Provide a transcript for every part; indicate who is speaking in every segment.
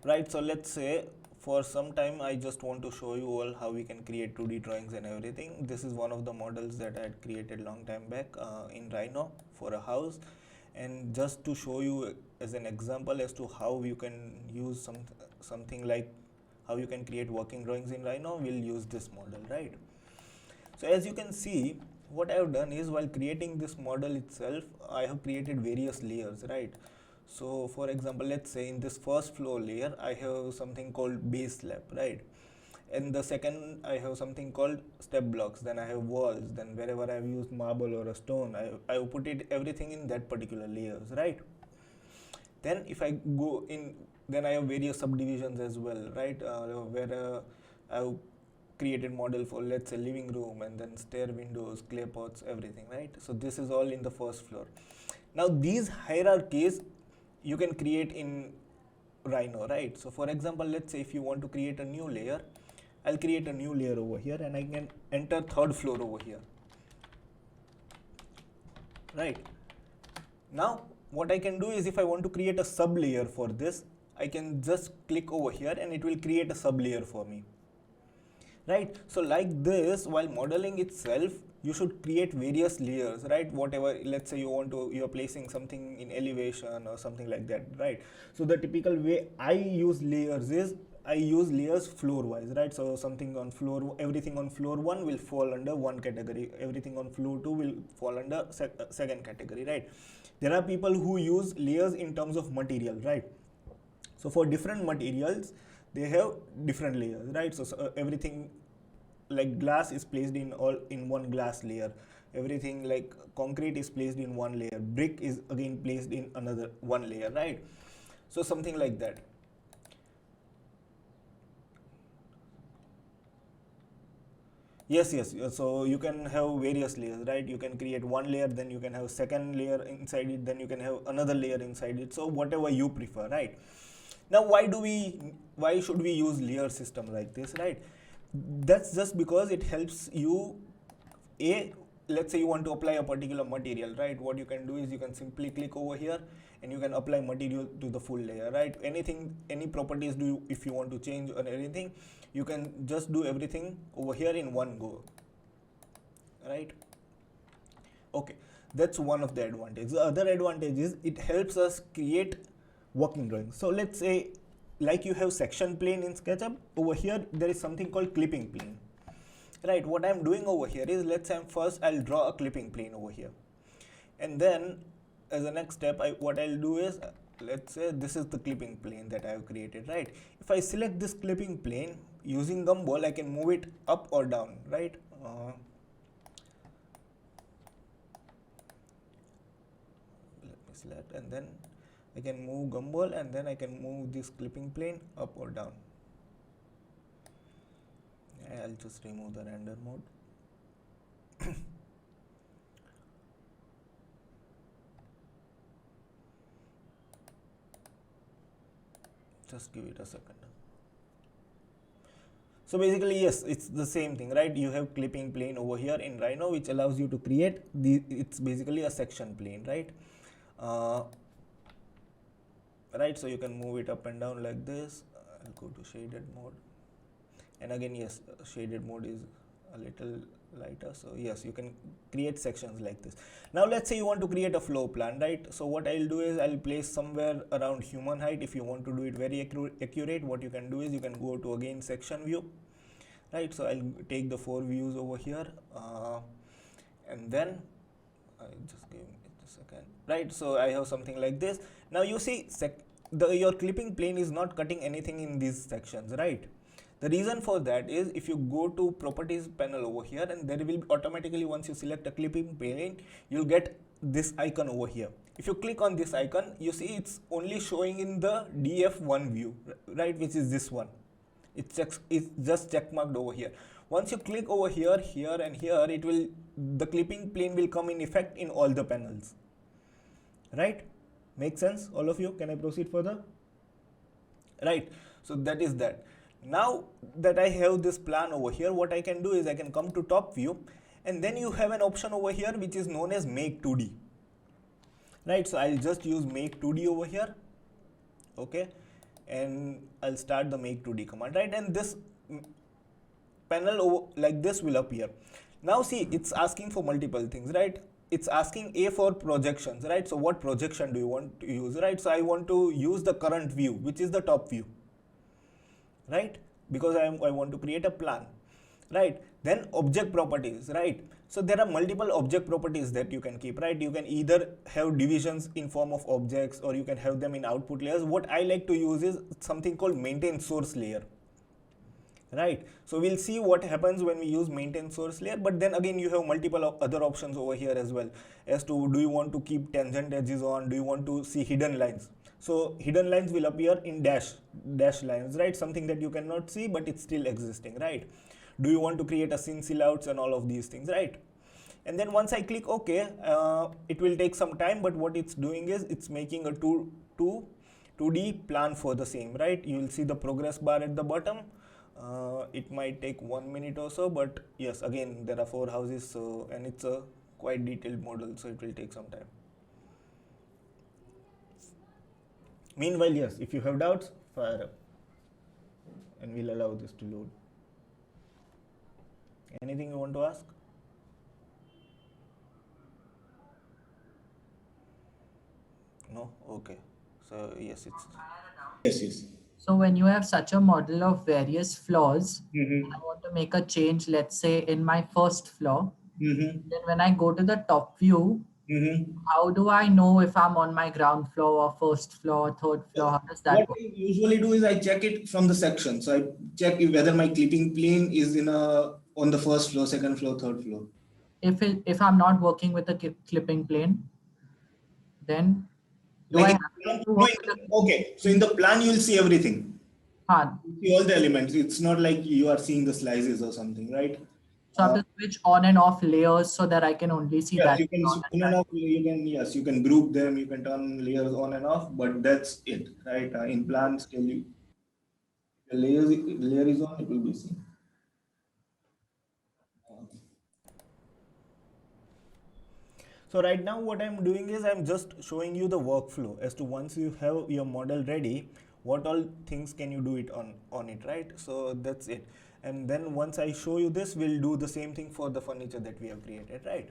Speaker 1: Right, so let's say for some time I just want to show you all how we can create 2D drawings and everything. This is one of the models that I had created long time back in Rhino for a house, and just to show you as an example as to how you can use something like how you can create working drawings in Rhino, we'll use this model, right? So as you can see, what I have done is, while creating this model itself, I have created various layers, right? So for example, let's say in this first floor layer, I have something called base slab, right? In the second, I have something called step blocks, then I have walls, then wherever I have used marble or a stone, I have put it everything in that particular layers, right? Then if I go in, then I have various subdivisions as well, right? Where I have created model for, let's say, living room, and then stair windows, clay pots, everything, right? So this is all in the first floor. Now these hierarchies you can create in Rhino, right? So for example, let's say if you want to create a new layer, I'll create a new layer over here, and I can enter third floor over here, right? Now what I can do is, if I want to create a sub layer for this, I can just click over here and it will create a sub layer for me, right? So like this, while modeling itself, you should create various layers, right? Whatever, let's say you're placing something in elevation or something like that, right? So the typical way I use layers is, I use layers floor wise, right? So something on floor, everything on floor 1 will fall under one category, everything on floor 2 will fall under second category, right? There are people who use layers in terms of material, right? So for different materials, they have different layers, right? So everything like glass is placed in one glass layer, everything like concrete is placed in one layer, brick is again placed in another one layer, right? So something like that. Yes, so you can have various layers, right? You can create one layer, then you can have second layer inside it, then you can have another layer inside it, so whatever you prefer, right? Now why should we use layer system like this, right? That's just because it helps you, let's say you want to apply a particular material, right? What you can do is, you can simply click over here and you can apply material to the full layer, right? Any properties if you want to change or anything, you can just do everything over here in one go, right? Okay, that's one of the advantages. The other advantage is, it helps us create working drawings. So let's say, like you have section plane in SketchUp, over here there is something called clipping plane, right? What I'm doing over here is, let's say I'll draw a clipping plane over here, and then as a next step, what I'll do is, let's say this is the clipping plane that I have created, right? If I select this clipping plane using gumball, I can move it up or down, right? Let me select, and then I can move gumball, and then I can move this clipping plane up or down. I'll just remove the render mode. Just give it a second. So basically, yes, it's the same thing, right? You have clipping plane over here in Rhino, which allows you to create it's basically a section plane, right? Right, so you can move it up and down like this. I'll go to shaded mode, and again, yes, shaded mode is a little lighter, so yes, you can create sections like this. Now let's say you want to create a floor plan, right? So what I'll do is, I'll place somewhere around human height. If you want to do it very accurate, what you can do is, you can go to again section view, right? So I'll take the 4 views over here, and then just give me a second, right? So I have something like this. Now you see, your clipping plane is not cutting anything in these sections, right? The reason for that is, if you go to properties panel over here, and there will automatically, once you select a clipping plane, you'll get this icon over here. If you click on this icon, you see it's only showing in the DF1 view, right? Which is this one. It's just check marked over here. Once you click over here, here and here, the clipping plane will come in effect in all the panels, right? Make sense, all of you? Can I proceed further? Right, so that is that. Now that I have this plan over here, what I can do is, I can come to top view, and then you have an option over here which is known as make 2D, right? So I'll just use make 2D over here, okay? and I'll start the make 2D command, right? And this panel like this will appear. Now see, it's asking for multiple things, right? It's asking A for projections, right? So what projection do you want to use, right? So I want to use the current view, which is the top view, right? Because I want to create a plan, right? Then object properties, right? So there are multiple object properties that you can keep, right? You can either have divisions in form of objects, or you can have them in output layers. What I like to use is something called maintain source layer, right? So we'll see what happens when we use maintain source layer. But then again, you have multiple other options over here as well, as to do you want to keep tangent edges on, do you want to see hidden lines. So hidden lines will appear in dash lines, right? Something that you cannot see but it's still existing, right? Do you want to create a scene silhouettes and all of these things, right? And then once I click OK, it will take some time, but what it's doing is it's making a 2D plan for the same, right? You will see the progress bar at the bottom. It might take 1 minute or so, but yes, again there are 4 houses, so, and it's a quite detailed model, so it will take some time. Meanwhile, yes, if you have doubts, fire up and we'll allow this to load. Anything you want to ask? No? Okay. So yes, it's yes.
Speaker 2: So when you have such a model of various floors, I want to make a change, let's say in my first floor. Then when I go to the top view, how do I know if I'm on my ground floor or first floor, third floor? How does that
Speaker 1: work?
Speaker 2: work?
Speaker 1: I usually do is I check it from the section. So I check whether my clipping plane is on the first floor, second floor, third floor.
Speaker 2: If I'm not working with a clipping plane, then do I have to work with
Speaker 1: okay, so in the plan you will see everything. You see all the elements. It's not like you are seeing the slices or something, right?
Speaker 2: So I have to switch on and off layers so that I can only see that.
Speaker 1: You can on and off. You can group them. You can turn layers on and off, but that's it, right? In plans, the layer is on, it will be seen. So right now what I'm doing is I'm just showing you the workflow as to once you have your model ready, what all things can you do it on it, right? So that's it. And then once I show you this, we'll do the same thing for the furniture that we have created, right?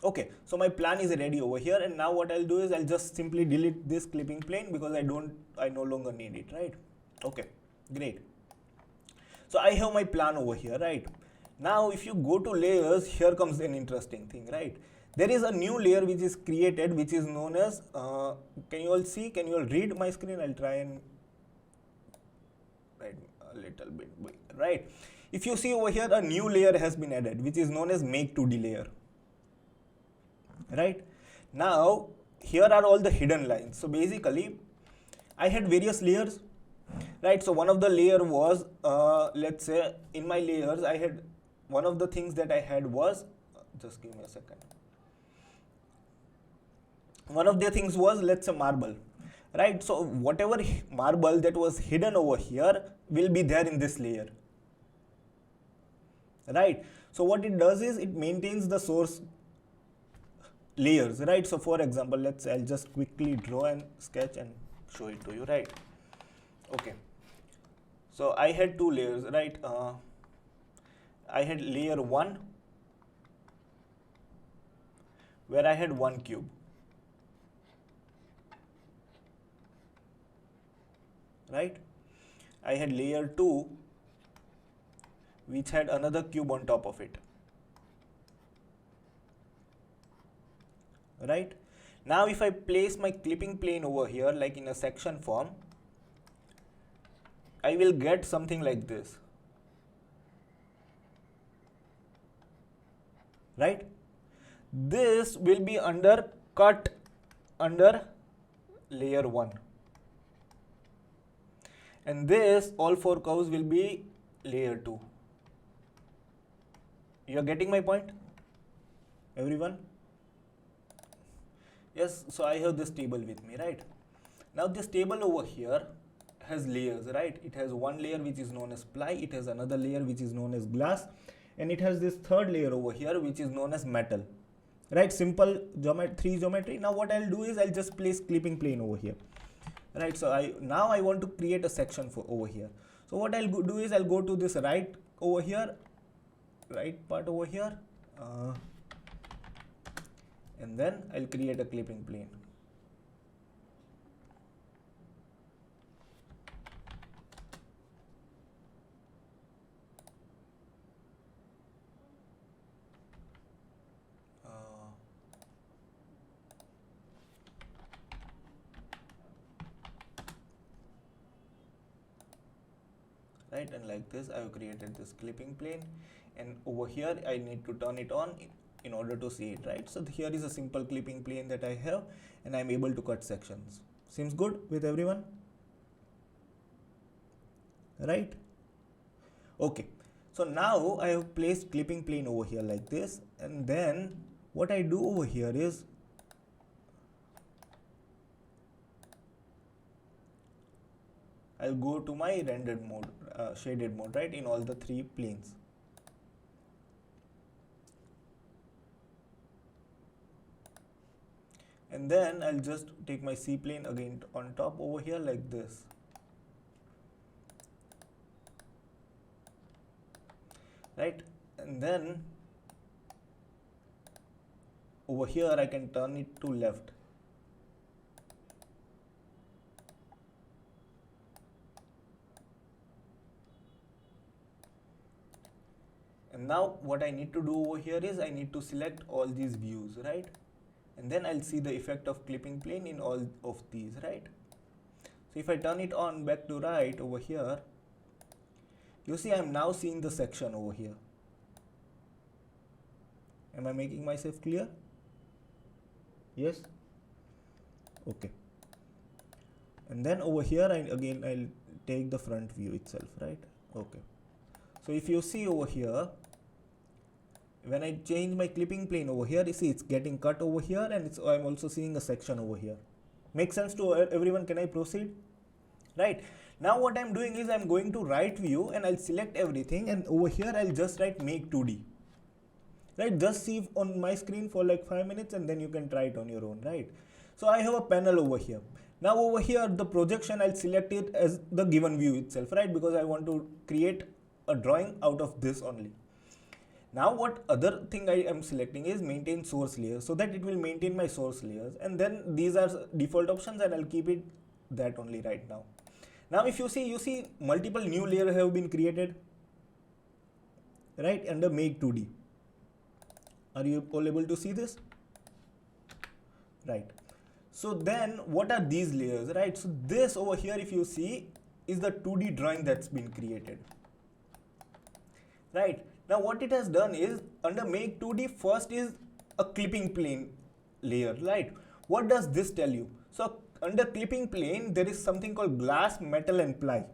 Speaker 1: Okay, so my plan is ready over here, and now what I'll do is I'll just simply delete this clipping plane because I no longer need it, right? Okay, great. So I have my plan over here, right? Now if you go to layers, here comes an interesting thing, right? There is a new layer which is created, which is known as, can you all see, can you all read my screen? I'll try and write a little bit big, right? If you see over here, a new layer has been added, which is known as make 2D layer, right? Now, here are all the hidden lines. So basically, I had various layers, right? So one of the layer was, let's say in my layers, I had, one of the things that I had was, just give me a second. One of the things was, let's say marble, right? So whatever marble that was hidden over here will be there in this layer, right? So what it does is it maintains the source layers, right? So for example, I'll just quickly draw and sketch and show it to you, right? Okay, so I had 2 layers, right? I had layer 1 where I had 1 cube, right? I had layer 2 which had another cube on top of it, right? Now if I place my clipping plane over here like in a section form, I will get something like this, right? This will be cut under layer 1, and this all 4 curves will be layer 2. You are getting my point, everyone? Yes, so I have this table with me, right? Now this table over here has layers, right? It has one layer which is known as ply, it has another layer which is known as glass, and it has this third layer over here which is known as metal, right? Simple 3 geometry. Now what I'll do is I'll just place clipping plane over here, right? So now I want to create a section for over here. So what I'll do is I'll go to this right over here, right part over here, and then I'll create a clipping plane. Right, and like this I have created this clipping plane, and over here I need to turn it on in order to see it, right? So here is a simple clipping plane that I have, and I'm able to cut sections. Seems good with everyone, right? Okay, so now I have placed clipping plane over here like this, and then what I do over here is I'll go to my rendered mode, shaded mode, right, in all the three planes. And then I'll just take my C plane again on top over here like this. Right, and then over here I can turn it to left. And now what I need to do over here is I need to select all these views, right? And then I'll see the effect of clipping plane in all of these, right? So if I turn it on back to right over here, you see I'm now seeing the section over here. Am I making myself clear? Yes? Okay. And then over here I'll take the front view itself, right? Okay. So if you see over here, when I change my clipping plane over here, you see it's getting cut over here, and I'm also seeing a section over here. Make sense to everyone? Can I proceed? Right. Now what I'm doing is I'm going to right view, and I'll select everything, and over here I'll just write make 2D. Right, just see on my screen for like 5 minutes, and then you can try it on your own, right? So I have a panel over here. Now over here the projection, I'll select it as the given view itself, right? Because I want to create a drawing out of this only. Now what other thing I am selecting is maintain source layers, so that it will maintain my source layers, and then these are default options, and I'll keep it that only right now. Now if you see multiple new layers have been created, right, under make 2D. Are you all able to see this? Right. So then what are these layers, right? So this over here, if you see, is the 2D drawing that's been created. Right. Now what it has done is under make 2D, first is a clipping plane layer, right? What does this tell you? So under clipping plane, there is something called glass, metal and ply,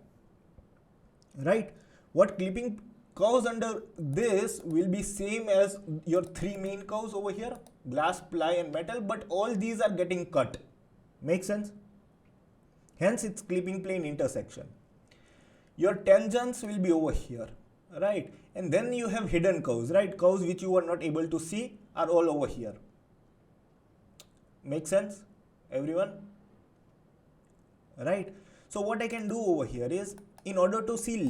Speaker 1: right? What clipping curves under this will be same as your three main curves over here, glass, ply and metal, but all these are getting cut. Make sense? Hence it's clipping plane intersection. Your tangents will be over here, right? And then you have hidden curves, right? Curves which you are not able to see are all over here. Make sense, everyone? Right? So what I can do over here is, in order to see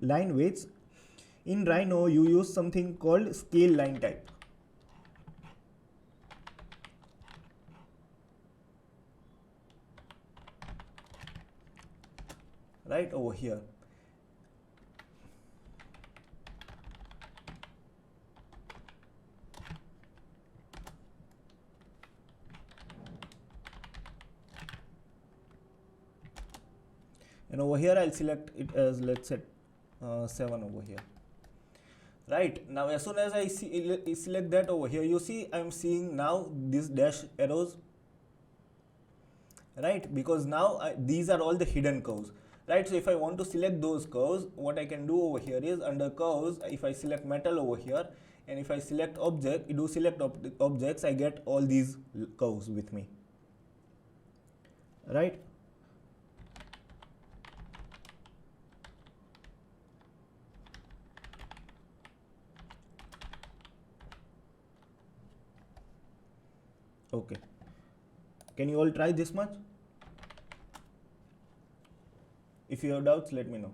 Speaker 1: line weights, in Rhino you use something called scale line type. Right over here. And over here I'll select it as, let's say 7 over here. Right, now as soon as I select that over here, you see I'm seeing now these dash arrows, right? Because now these are all the hidden curves, right? So if I want to select those curves, what I can do over here is under curves, if I select metal over here, and if I select object, you do select objects, I get all these curves with me, right? Okay. Can you all try this much? If you have doubts, let me know.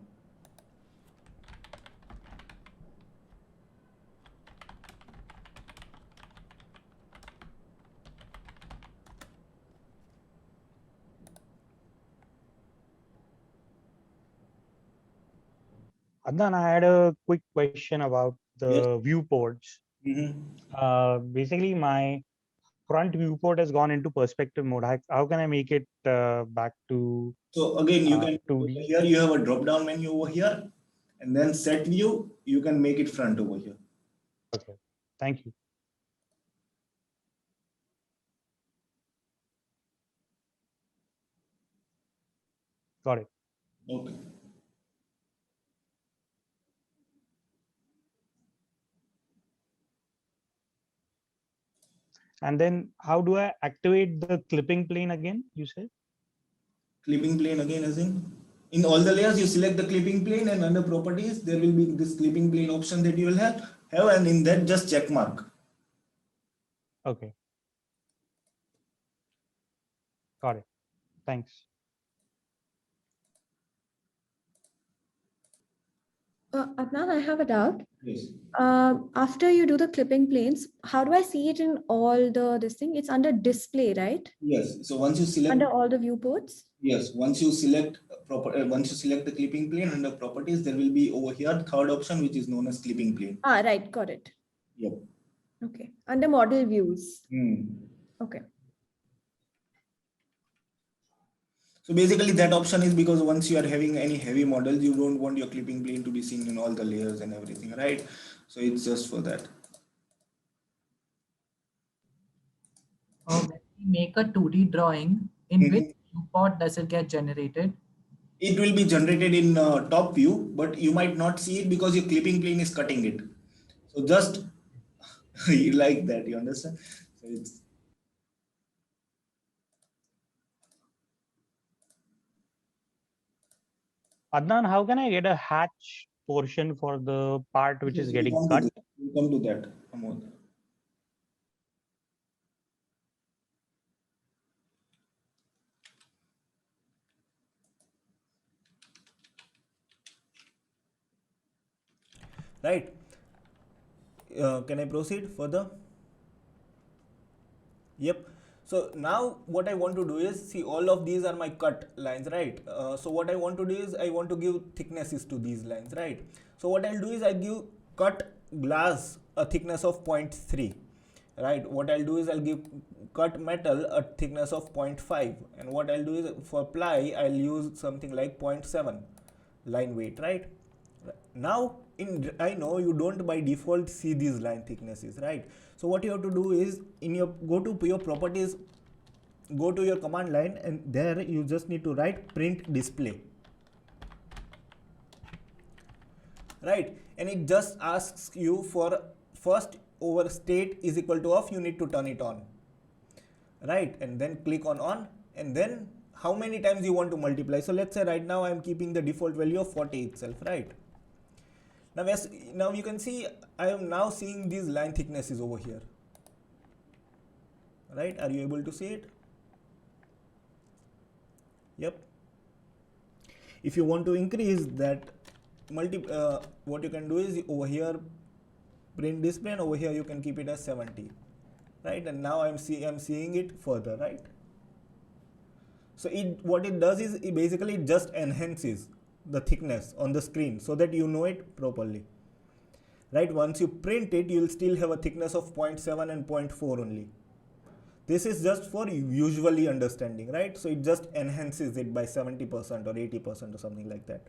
Speaker 3: Adnan, I had a quick question about
Speaker 1: Yes.
Speaker 3: the viewports. Basically, my front viewport has gone into perspective mode. How can I make it back to
Speaker 1: So again, you can
Speaker 3: 2D?
Speaker 1: here you have a drop down menu over here, and then set view. You can make it front over here.
Speaker 3: Okay, thank you. Got it.
Speaker 1: Okay.
Speaker 3: And then how do I activate the clipping plane again? You said?
Speaker 1: Clipping plane again, as in all the layers, you select the clipping plane, and under properties, there will be this clipping plane option that you will have, and in that just check mark.
Speaker 3: Okay. Got it. Thanks.
Speaker 4: Adnan, I have a doubt.
Speaker 1: Yes.
Speaker 4: After you do the clipping planes, how do I see it in all this thing? It's under display, right?
Speaker 1: Yes. So once you select
Speaker 4: Under all the viewports?
Speaker 1: Yes, once you select once you select the clipping plane under properties, there will be over here third option, which is known as clipping plane.
Speaker 4: Right, got it.
Speaker 1: Yep.
Speaker 4: Okay, under model views. Okay.
Speaker 1: So basically that option is because once you are having any heavy models, you don't want your clipping plane to be seen in all the layers and everything, right? So it's just for that.
Speaker 2: When we make a 2D drawing, in which viewport does it get generated?
Speaker 1: It will be generated in top view, but you might not see it because your clipping plane is cutting it. So just you like that, you understand? So it's
Speaker 3: Adnan, how can I get a hatch portion for the part which is getting cut?
Speaker 1: We'll come to that, Amod. Right. Can I proceed further? Yep. So now what I want to do is, see, all of these are my cut lines, right? So what I want to do is I want to give thicknesses to these lines, right? So what I'll do is I give cut glass a thickness of 0.3, right? What I'll do is I'll give cut metal a thickness of 0.5, and what I'll do is for ply I'll use something like 0.7 line weight, right? Now I know you don't by default see these line thicknesses, right? So what you have to do is in your go to your properties, go to your command line, and there you just need to write print display, right? And it just asks you for first over state is equal to off, you need to turn it on, right? And then click on, and then how many times you want to multiply. So let's say right now I'm keeping the default value of 40 itself, right? Now you can see I am now seeing these line thicknesses over here, right? Are you able to see it? Yep. If you want to increase that what you can do is over here print display, and over here you can keep it as 70, right? And now I'm seeing it further, right? So what it does is basically it just enhances the thickness on the screen so that you know it properly, right? Once you print it, you'll still have a thickness of 0.7 and 0.4 only. This is just for visually understanding, right? So it just enhances it by 70% or 80% or something like that,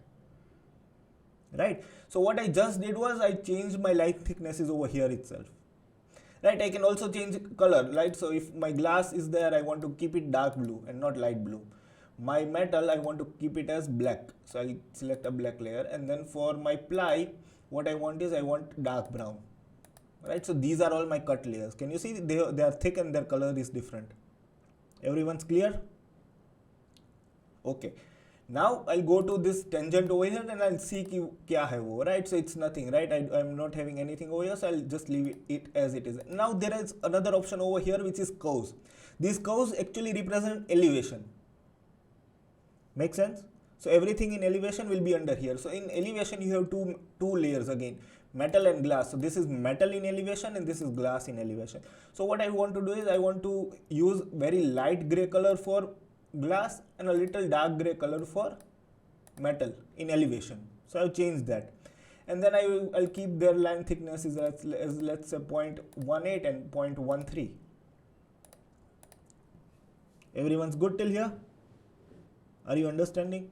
Speaker 1: right? So what I just did was I changed my light thicknesses over here itself, right? I can also change color, right? So if my glass is there, I want to keep it dark blue and not light blue. My metal, I want to keep it as black, so I'll select a black layer, and then for my ply, what I want is I want dark brown, right? So these are all my cut layers. Can you see they are thick and their color is different? Everyone's clear? Okay. Now I'll go to this tangent over here and I'll see ki kya hai wo, right? So it's nothing, right? I'm not having anything over here, so I'll just leave it as it is. Now there is another option over here which is curves. These curves actually represent elevation. Make sense? So everything in elevation will be under here. So in elevation you have two layers again, metal and glass. So this is metal in elevation and this is glass in elevation. So what I want to do is I want to use very light gray color for glass and a little dark gray color for metal in elevation. So I'll change that, and then I'll keep their line thicknesses as let's say 0.18 and 0.13. Everyone's good till here? Are you understanding?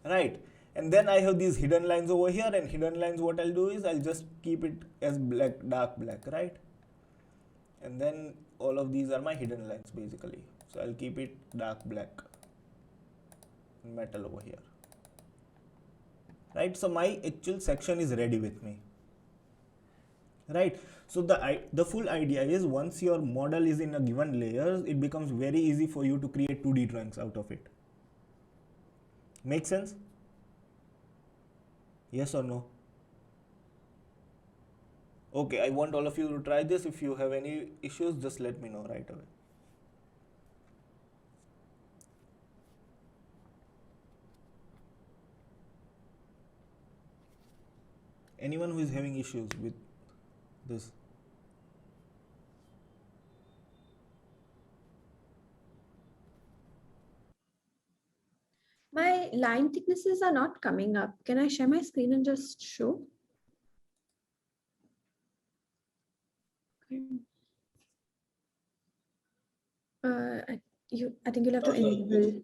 Speaker 1: Right. And then I have these hidden lines over here, and hidden lines, what I'll do is I'll just keep it as black, dark black, right? And then all of these are my hidden lines basically. So I'll keep it dark black, metal over here, right? So my actual section is ready with me, right? So the full idea is once your model is in a given layer, it becomes very easy for you to create 2D drawings out of it. Make sense? Yes or no? Okay, I want all of you to try this. If you have any issues, just let me know right away. Anyone who is having issues with this?
Speaker 4: My line thicknesses are not coming up. Can I share my screen and just show? I think you'll have to enable.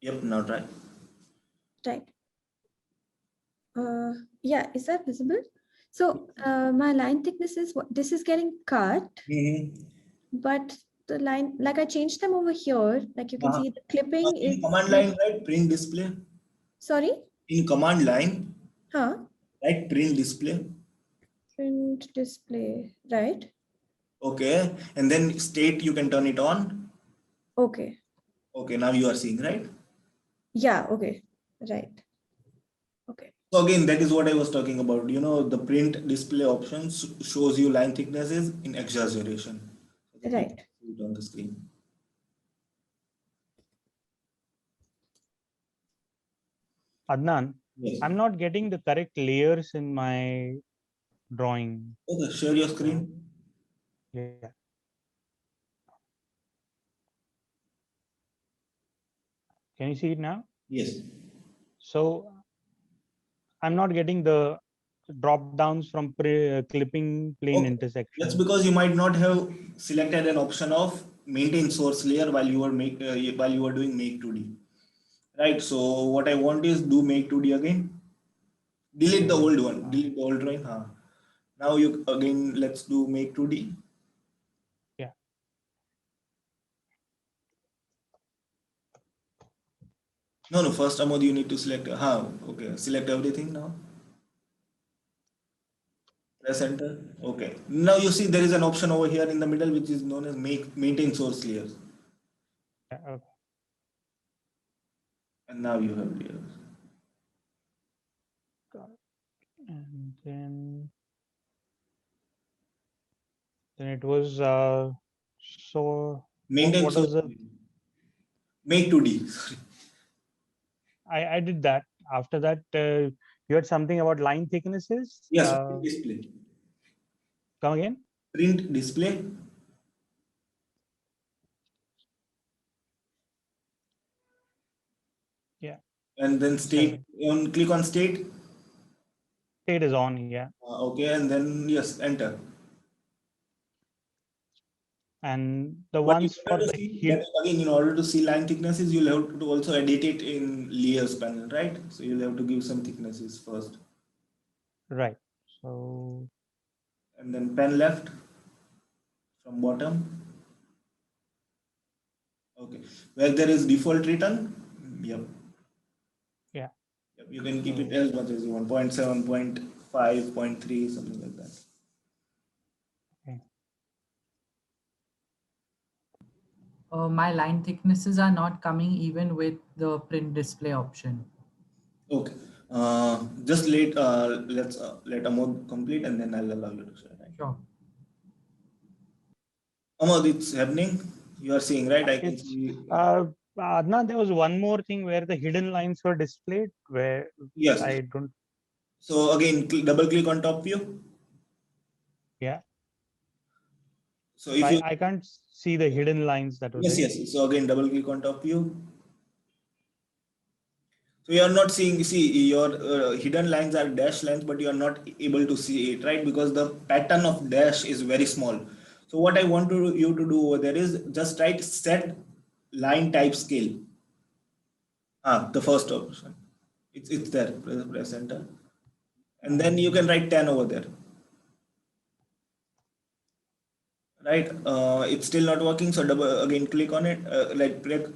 Speaker 1: Yep, now try.
Speaker 4: Right. Yeah, is that visible? So my line thickness is what this is getting cut, but the line, like I changed them over here, like you can see the clipping
Speaker 1: in
Speaker 4: is
Speaker 1: command line, right? Print display.
Speaker 4: Sorry?
Speaker 1: In command line,
Speaker 4: Huh?
Speaker 1: right? Print display.
Speaker 4: Print display, right?
Speaker 1: Okay, and then state you can turn it on.
Speaker 4: Okay.
Speaker 1: Okay, now you are seeing, right?
Speaker 4: Yeah, okay. Right. Okay.
Speaker 1: So again, that is what I was talking about. You know, the print display options shows you line thicknesses in exaggeration.
Speaker 4: Right.
Speaker 1: See it on the screen.
Speaker 3: Adnan,
Speaker 1: Yes.
Speaker 3: I'm not getting the correct layers in my drawing.
Speaker 1: Okay, share your screen.
Speaker 3: Yeah. Can you see it now?
Speaker 1: Yes.
Speaker 3: So I'm not getting the drop downs from clipping plane intersection.
Speaker 1: That's because you might not have selected an option of maintain source layer while you were doing make 2D. Right. So what I want is do make 2D again. Delete the old one. Delete the old drawing. Now you again let's do make 2D.
Speaker 3: Yeah.
Speaker 1: No. First, Amod, you need to select. Okay. Select everything now. Press enter. Okay. Now you see there is an option over here in the middle which is known as maintain source layers.
Speaker 3: Yeah, okay.
Speaker 1: And now you have layers.
Speaker 3: And then it was so
Speaker 1: Maintain
Speaker 3: what
Speaker 1: source.
Speaker 3: was the
Speaker 1: Make 2D. Sorry.
Speaker 3: I did that. After that, you had something about line thicknesses.
Speaker 1: Yes. Print display.
Speaker 3: Come again.
Speaker 1: Print display.
Speaker 3: Yeah.
Speaker 1: And then state. Click on state.
Speaker 3: State is on. Yeah.
Speaker 1: Okay, and then yes, enter.
Speaker 3: And the
Speaker 1: But
Speaker 3: ones for the
Speaker 1: again, in order to see line thicknesses, you'll have to also edit it in layers panel, right? So you'll have to give some thicknesses first.
Speaker 3: Right. So.
Speaker 1: And then pen left from bottom. Okay. Where there is default written. Yep.
Speaker 3: Yeah.
Speaker 1: Yep. You can keep it as much as you want. 0.7, 0.5, 0.3, something like that.
Speaker 3: Okay.
Speaker 2: My line thicknesses are not coming even with the print display option.
Speaker 1: Okay. Just let Amod complete and then I'll allow you to share. Right?
Speaker 2: Sure.
Speaker 1: Amod, it's happening. You are seeing, right? I can
Speaker 3: It's
Speaker 1: see.
Speaker 3: Adnan, there was one more thing where the hidden lines were displayed where
Speaker 1: Yes.
Speaker 3: I don't.
Speaker 1: So again, double click on top view.
Speaker 3: Yeah.
Speaker 1: So if you
Speaker 3: I can't see the hidden lines that were there.
Speaker 1: yes. So again, double click on top view. So you are not seeing, see your hidden lines are dash lines, but you are not able to see it, right? Because the pattern of dash is very small. So what I want you to do over there is just write set line type scale. The first option. It's there, press enter. And then you can write 10 over there. Right, it's still not working, so again click on it,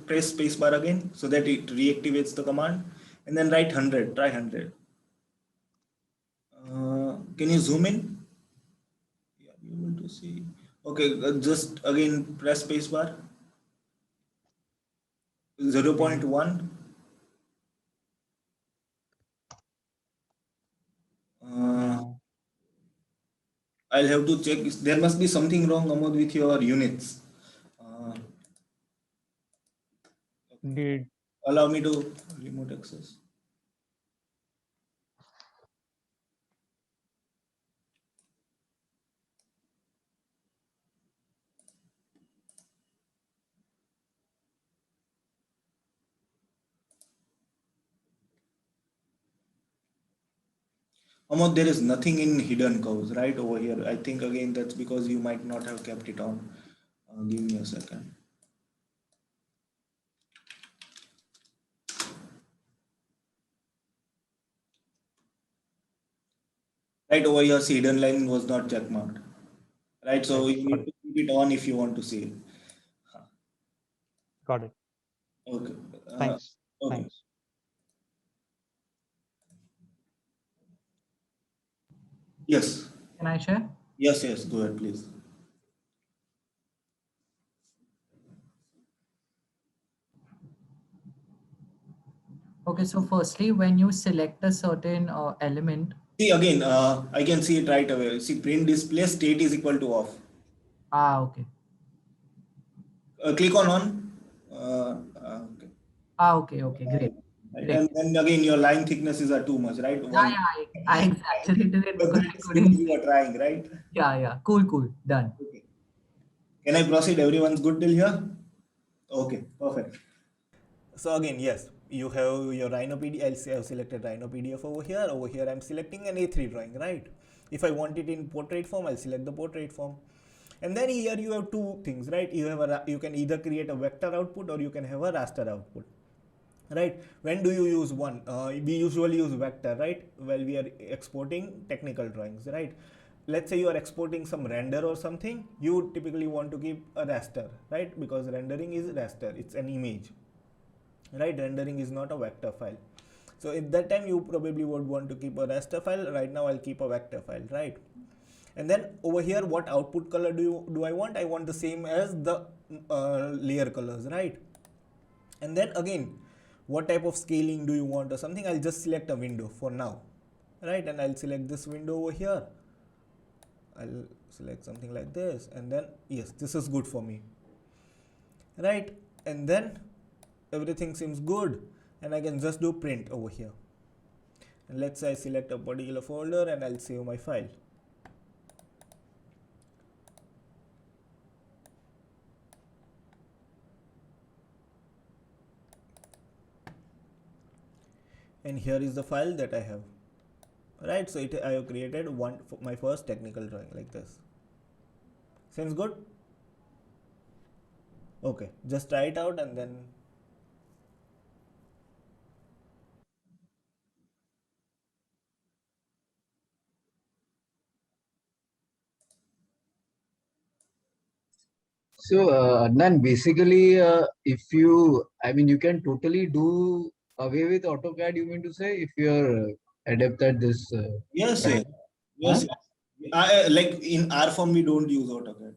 Speaker 1: press spacebar again so that it reactivates the command, and then write 100, try 100. Can you zoom in? Yeah, you able to see. Okay, just again press spacebar. 0.1.
Speaker 3: No.
Speaker 1: I'll have to check. There must be something wrong, Amod, with your units.
Speaker 3: Did
Speaker 1: Allow me to remote access. Amod, there is nothing in hidden curves right over here. I think again that's because you might not have kept it on. Give me a second. Right over here, see, hidden line was not checkmarked. Right, so
Speaker 3: right,
Speaker 1: you need to keep it on if you want to see it.
Speaker 3: got it.
Speaker 1: Okay.
Speaker 3: Thanks.
Speaker 1: Okay.
Speaker 3: Thanks.
Speaker 1: Yes.
Speaker 2: Can I share?
Speaker 1: Yes, go ahead, please.
Speaker 2: Okay, so firstly, when you select a certain element.
Speaker 1: See again, I can see it right away. See, print display state is equal to off.
Speaker 2: Okay.
Speaker 1: Click on. Okay.
Speaker 2: Okay, great.
Speaker 1: Right.
Speaker 2: Great.
Speaker 1: And then again, your line thicknesses are too much, right?
Speaker 2: Yeah, I exaggerated it because I couldn't.
Speaker 1: You are trying, right?
Speaker 2: Yeah, cool, done.
Speaker 1: Okay. Can I proceed? Everyone's good till here? Okay, perfect. So again, yes, you have your Rhino PDF. I have selected Rhino PDF over here. Over here, I'm selecting an A3 drawing, right? If I want it in portrait form, I'll select the portrait form. And then here you have two things, right? You can either create a vector output or you can have a raster output, right? When do you use one? We usually use vector, right? While we are exporting technical drawings, right? Let's say you are exporting some render or something, you typically want to keep a raster, right? Because rendering is raster, it's an image, right? Rendering is not a vector file. So at that time you probably would want to keep a raster file. Right now I'll keep a vector file, right? And then over here, what output color do I want? I want the same as the layer colors, right? And then again, what type of scaling do you want or something? I'll just select a window for now, right? And I'll select this window over here. I'll select something like this, and then yes, this is good for me, right? And then everything seems good, and I can just do print over here. And let's say I select a particular folder and I'll save my file. And here is the file that I have, right? So I have created my first technical drawing like this. Seems good? Okay, just try it out and then
Speaker 5: So, Adnan, basically, if you, I mean, you can totally do away with AutoCAD, you mean to say, if you're adept at this?
Speaker 1: yes,
Speaker 5: right?
Speaker 1: yes. Like in R form, we don't use AutoCAD.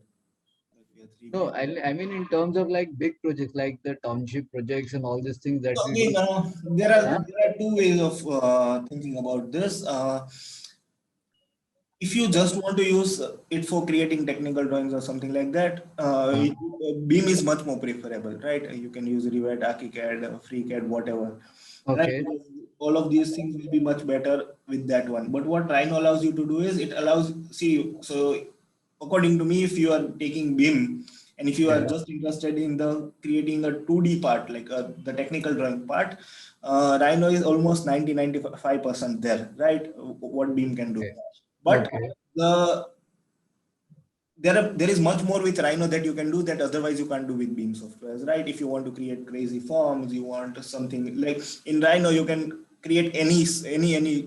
Speaker 5: No, I mean in terms of like big projects, like the township projects and all these things that
Speaker 1: So
Speaker 5: we
Speaker 1: again,
Speaker 5: do.
Speaker 1: there are two ways of thinking about this. If you just want to use it for creating technical drawings or something like that, Beam is much more preferable, right? You can use Revit, ArchiCAD, FreeCAD, whatever, right?
Speaker 5: Okay.
Speaker 1: Because all of these things will be much better with that one. But what Rhino allows you to do is it allows, see, so according to me, if you are taking Beam and if you are just interested in the creating a 2D part, like the technical drawing part, Rhino is almost 90-95% there, right? What Beam can do. But there is much more with Rhino that you can do that otherwise you can't do with Beam softwares, right? If you want to create crazy forms, you want something like in Rhino, you can create any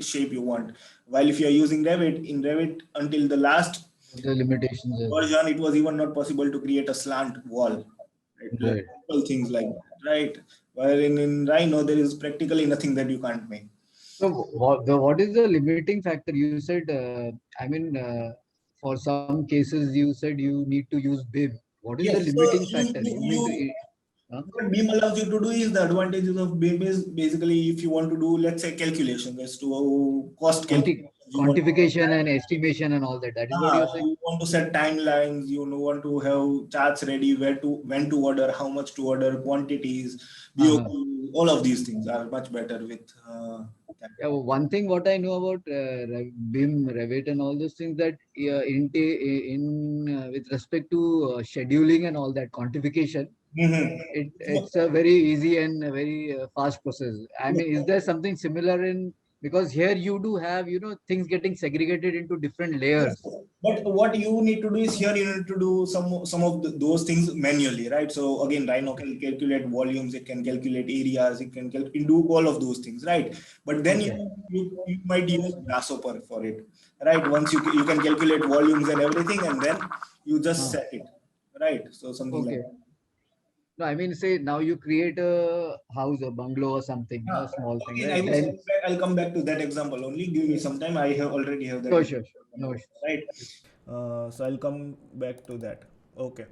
Speaker 1: shape you want. While if you are using Revit, in Revit until the last
Speaker 5: The limitations.
Speaker 1: version, it was even not possible to create a slant wall, right? Like simple things like that, right? While in Rhino, there is practically nothing that you can't make.
Speaker 5: So what is the limiting factor? You said, I mean, for some cases, you said you need to use BIM. What is the
Speaker 1: Yes, so
Speaker 5: limiting factor? You mean to,
Speaker 1: what Beam allows you to do is the advantages of Beam is basically if you want to do, let's say, calculations as to cost calculation.
Speaker 5: quantification and estimation and all that. That is what you're saying?
Speaker 1: You want to set timelines, you want to have charts ready, when to order, how much to order, quantities, BOQ, all of these things are much better with that.
Speaker 5: Yeah, one thing what I know about BIM, Revit, and all those things that with respect to scheduling and all that quantification, it's a very easy and a very fast process. I mean, is there something similar in, because here you do have things getting segregated into different layers.
Speaker 1: But what you need to do is here you need to do some of those things manually, right? So again, Rhino can calculate volumes, it can calculate areas, it can do all of those things, right? But then you might use Grasshopper for it, right? Once you can calculate volumes and everything, and then you just set it, right? So something like that.
Speaker 5: No, I mean, say now you create a house, a bungalow or something, a small thing.
Speaker 1: Again,
Speaker 5: Right?
Speaker 1: I'll come back to that example only. Give me some time. I already have that.
Speaker 5: Sure. No issues.
Speaker 1: Right. So I'll come back to that. Okay.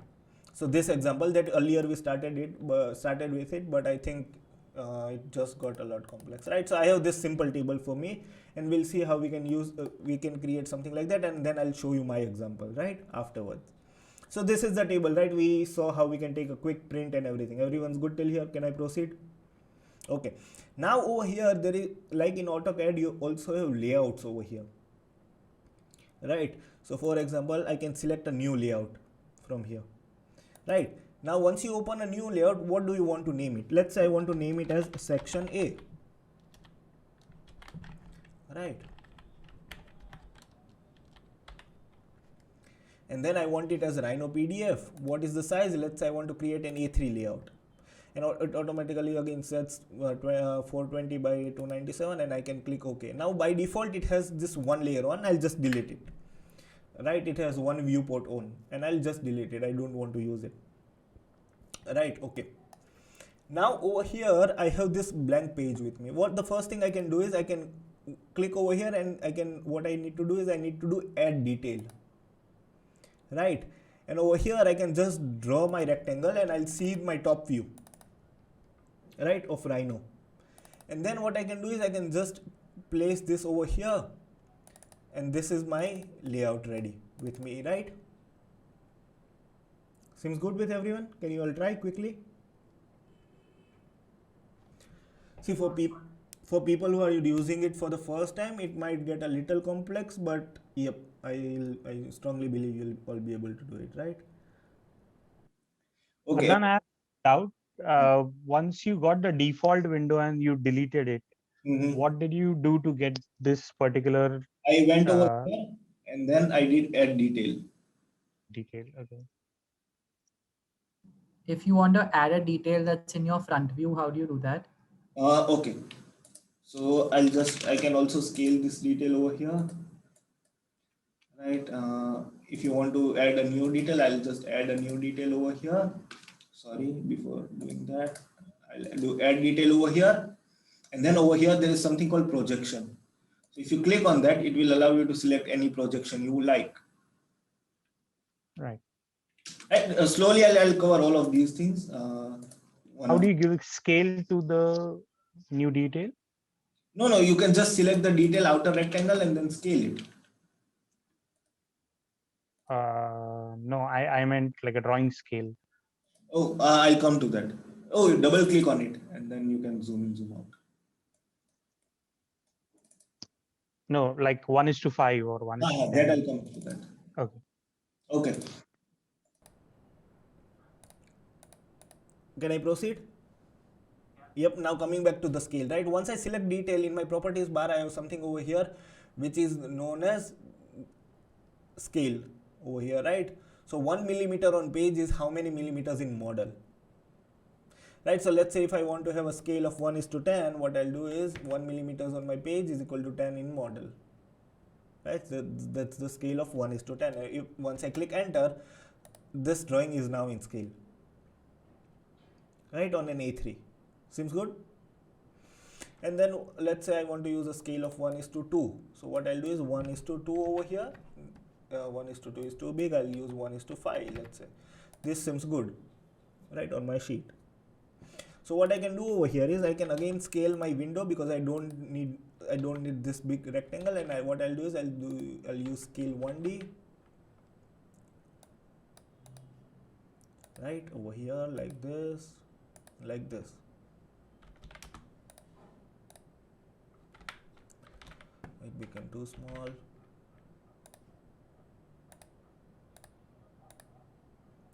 Speaker 1: So this example that earlier we started with it, but I think it just got a lot complex, right? So I have this simple table for me, and we'll see how we can create something like that, and then I'll show you my example, right, afterwards. So this is the table, right? We saw how we can take a quick print and everything. Everyone's good till here? Can I proceed? Okay. Now over here, there is, like in AutoCAD, you also have layouts over here, right? So for example, I can select a new layout from here, right? Now once you open a new layout, what do you want to name it? Let's say I want to name it as section A, right? And then I want it as Rhino PDF. What is the size? Let's say I want to create an A3 layout, and it automatically again sets 420 by 297, and I can click OK. Now by default it has this one layer on. I'll just delete it, right? It has one viewport on, and I'll just delete it. I don't want to use it, right? Okay. Now over here I have this blank page with me. What the first thing I can do is I can click over here, and what I need to do is I need to do add detail, right? And over here I can just draw my rectangle, and I'll see my top view, right, of Rhino. And then what I can do is I can just place this over here, and this is my layout ready with me, right? Seems good with everyone? Can you all try quickly? See, for people who are using it for the first time, it might get a little complex, but yep, I strongly believe you'll all be able to do it, right? Okay.
Speaker 3: Adnan, I have a doubt. Once you got the default window and you deleted it, what did you do to get this particular?
Speaker 1: I went over here and then I did add detail.
Speaker 3: Okay.
Speaker 2: If you want to add a detail that's in your front view, how do you do that?
Speaker 1: Okay. So I can also scale this detail over here, right? If you want to add a new detail, I'll just add a new detail over here. Sorry, before doing that, I'll do add detail over here. And then over here, there is something called projection. So if you click on that, it will allow you to select any projection you like.
Speaker 3: Right.
Speaker 1: Right, slowly I'll cover all of these things.
Speaker 3: How do you give scale to the new detail?
Speaker 1: No, you can just select the detail outer rectangle and then scale it.
Speaker 3: No, I meant like a drawing scale.
Speaker 1: Oh, I'll come to that. Oh, you double click on it and then you can zoom in, zoom out.
Speaker 3: No, like 1:5 or 1:10.
Speaker 1: That I'll come to that.
Speaker 3: Okay.
Speaker 1: Okay. Can I proceed? Yep, now coming back to the scale, right? Once I select detail in my properties bar, I have something over here which is known as scale over here, right? So 1 millimeter on page is how many millimeters in model, right? So let's say if I want to have a scale of 1:10, what I'll do is 1 millimeters on my page is equal to 10 in model, right? So that's the scale of 1:10. Once I click enter, this drawing is now in scale, right, on an A3. Seems good? And then let's say I want to use a scale of 1:2. So what I'll do is 1:2 over here. 1:2 is too big. I'll use 1:5. Let's say this seems good, right, on my sheet. So what I can do over here is I can again scale my window because I don't need this big rectangle. And what I'll do is I'll use scale 1D, right, over here like this, like this. It became too small.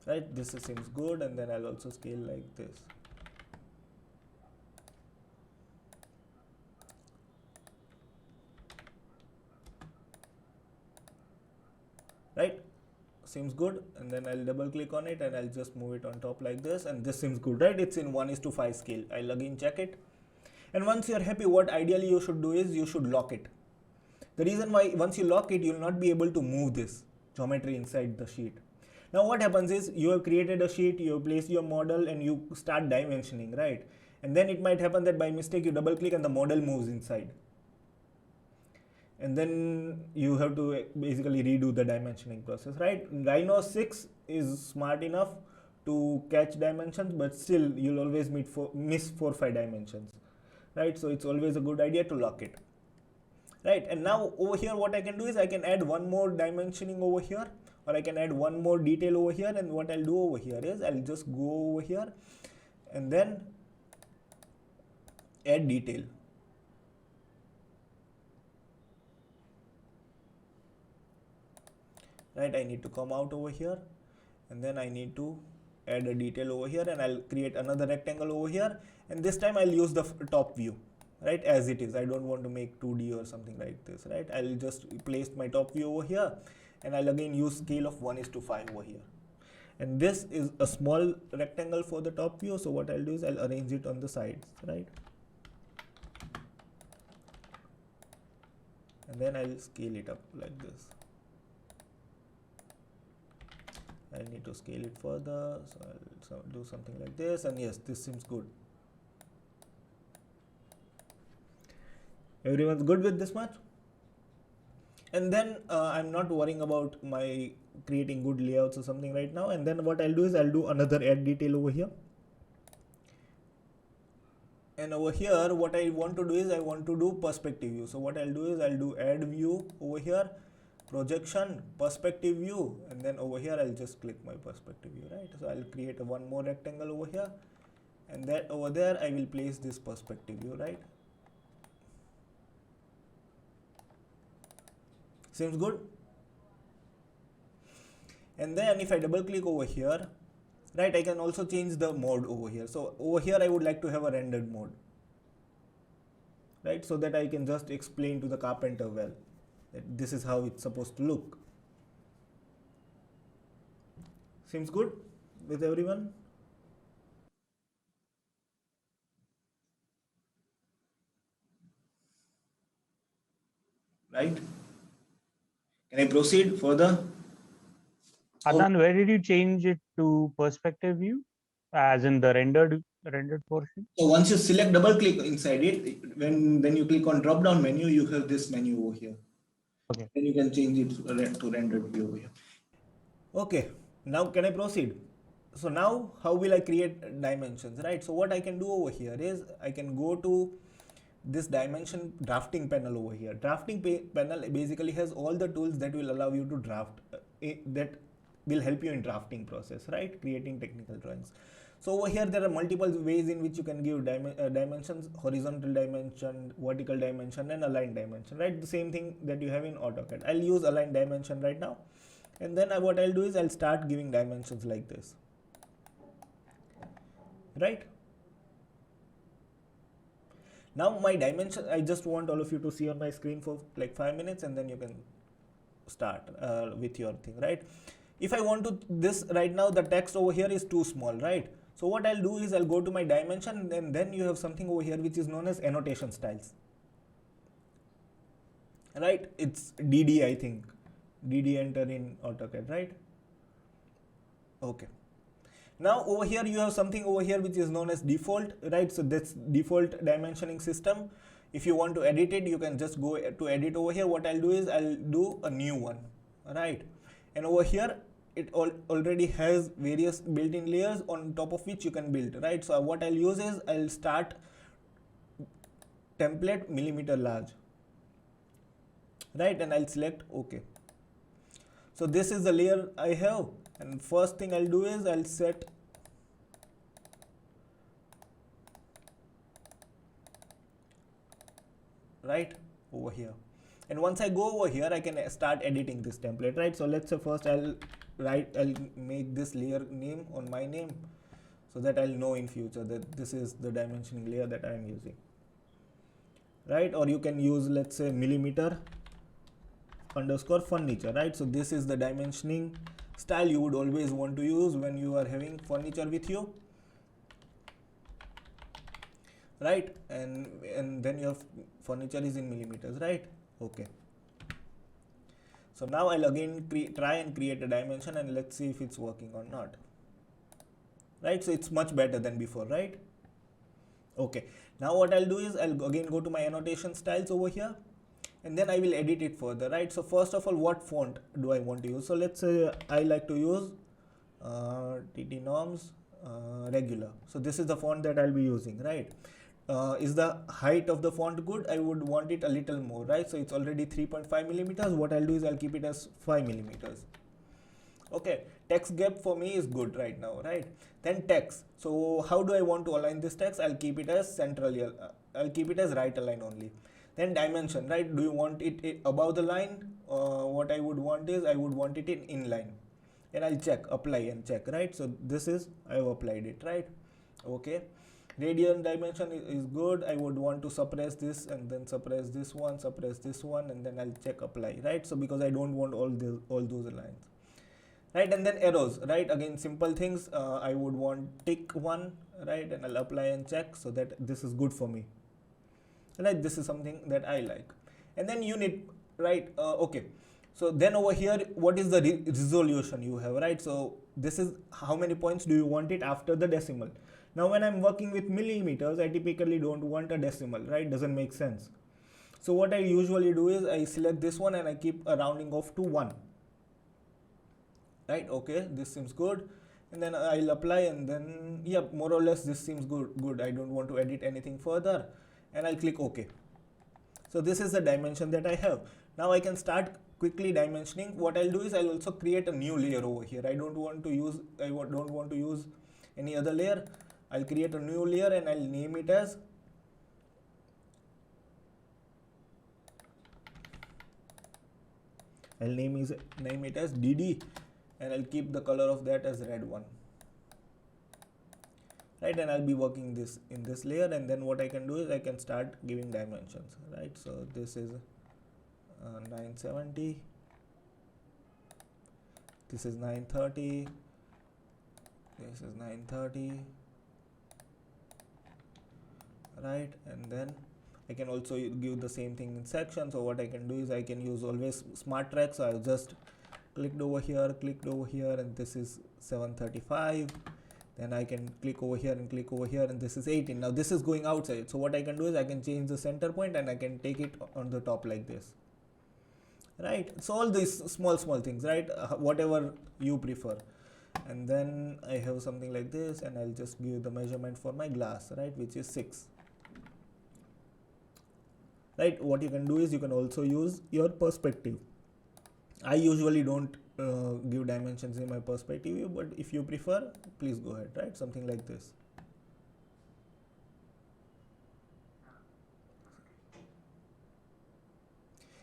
Speaker 1: Right, this seems good, and then I'll also scale like this. Right, seems good, and then I'll double click on it and I'll just move it on top like this, and this seems good, right? It's in 1:5 scale. I'll again check it, and once you're happy, what ideally you should do is you should lock it. The reason why once you lock it, you'll not be able to move this geometry inside the sheet. Now what happens is you have created a sheet, you have placed your model and you start dimensioning, right? And then it might happen that by mistake you double click and the model moves inside. And then you have to basically redo the dimensioning process, right? Rhino 6 is smart enough to catch dimensions, but still you'll always miss 4 or 5 dimensions, right? So it's always a good idea to lock it. Right, and now over here what I can do is I can add one more dimensioning over here, or I can add one more detail over here, and what I'll do over here is I'll just go over here and then add detail. Right, I need to come out over here and then I need to add a detail over here, and I'll create another rectangle over here, and this time I'll use the top view, right, as it is. I don't want to make 2D or something like this, right? I'll just place my top view over here and I'll again use scale of 1:5 over here. And this is a small rectangle for the top view, so what I'll do is I'll arrange it on the sides, right? And then I'll scale it up like this. I need to scale it further, so I'll do something like this, and yes, this seems good. Everyone's good with this much? And then I'm not worrying about my creating good layouts or something right now. And then what I'll do is I'll do another add detail over here. And over here, what I want to do is I want to do perspective view. So what I'll do is I'll do add view over here, projection, perspective view, and then over here I'll just click my perspective view, right? So I'll create one more rectangle over here, and then over there I will place this perspective view, right? Seems good? And then if I double click over here, right, I can also change the mode over here. So over here I would like to have a rendered mode, right? So that I can just explain to the carpenter well that this is how it's supposed to look. Seems good with everyone? Right? Can I proceed further?
Speaker 3: Adnan, where did you change it to perspective view, as in the rendered portion?
Speaker 1: So once you select, double click inside it, then you click on drop down menu, you have this menu over here.
Speaker 3: Okay.
Speaker 1: Then you can change it to rendered view over here. Okay, Now can I proceed? So now how will I create dimensions, right? So what I can do over here is I can go to this dimension drafting panel over here. Drafting panel basically has all the tools that will allow you to draft, that will help you in drafting process, right? Creating technical drawings. So over here there are multiple ways in which you can give dimensions: horizontal dimension, vertical dimension, and aligned dimension, right? The same thing that you have in AutoCAD. I'll use aligned dimension right now, and then what I'll do is I'll start giving dimensions like this, right? Now my dimension, I just want all of you to see on my screen for like 5 minutes, and then you can start with your thing, right? If I want to this right now, the text over here is too small, right? So what I'll do is I'll go to my dimension, and then you have something over here which is known as annotation styles, right? It's DD, I think. DD enter in AutoCAD, right? Okay. Now over here you have something over here which is known as default, right? So that's default dimensioning system. If you want to edit it, you can just go to edit over here. What I'll do is I'll do a new one, right? And over here it already has various built-in layers on top of which you can build, right? So what I'll use is I'll start template millimeter large, right? And I'll select OK. So this is the layer I have, and first thing I'll do is I'll set right over here, and once I go over here I can start editing this template, right? So let's say first I'll make this layer name on my name, so that I'll know in future that this is the dimensioning layer that I'm using, right? Or you can use, let's say, millimeter underscore furniture, right? So this is the dimensioning style you would always want to use when you are having furniture with you, right? And then your furniture is in millimeters, right? Okay. So now I'll again try and create a dimension, and let's see if it's working or not, right? So it's much better than before, right? Okay. Now what I'll do is I'll again go to my annotation styles over here, and then I will edit it further, right? So first of all, what font do I want to use? So let's say I like to use TT norms regular. So this is the font that I'll be using, right? Is the height of the font good? I would want it a little more, right? So it's already 3.5 millimeters. What I'll do is I'll keep it as 5 millimeters. Okay, text gap for me is good right now, right? Then text. So how do I want to align this text? I'll keep it as central. I'll keep it as right align only. Then dimension, right? Do you want it above the line? What I would want is I would want it in inline, and I'll check, apply and check, right? So this is, I have applied it, right? Okay. Radian dimension is good. I would want to suppress this, and then suppress this one, and then I'll check apply, right? So because I don't want all those lines, right? And then arrows, right? Again, simple things. I would want tick one, right? And I'll apply and check, so that this is good for me, right? This is something that I like. And then unit, right? Okay. So then over here, what is the resolution you have, right? So this is how many points do you want it after the decimal. Now when I'm working with millimeters, I typically don't want a decimal, right? Doesn't make sense. So what I usually do is I select this one and I keep a rounding off to 1, right? Okay, this seems good. And then I'll apply, and then yeah, more or less this seems good. I don't want to edit anything further, and I'll click OK. So this is the dimension that I have. Now I can start quickly dimensioning. What I'll do is I'll also create a new layer over here. I don't want to use any other layer. I'll create a new layer and I'll name it as name it as DD, and I'll keep the color of that as red one, right? And I'll be working this in this layer, and then what I can do is I can start giving dimensions, right? So this is 970, this is 930, this is 930, right? And then I can also give the same thing in sections. So what I can do is I can use always smart track. So I'll just clicked over here, and this is 735. Then I can click over here, and this is 18. Now this is going outside. So what I can do is I can change the center point, and I can take it on the top like this, right? So all these small things, right? Whatever you prefer. and then I have something like this, and I'll just give the measurement for my glass, right, which is 6. Right, what you can do is you can also use your perspective. I usually don't give dimensions in my perspective view, but if you prefer, please go ahead, right, something like this.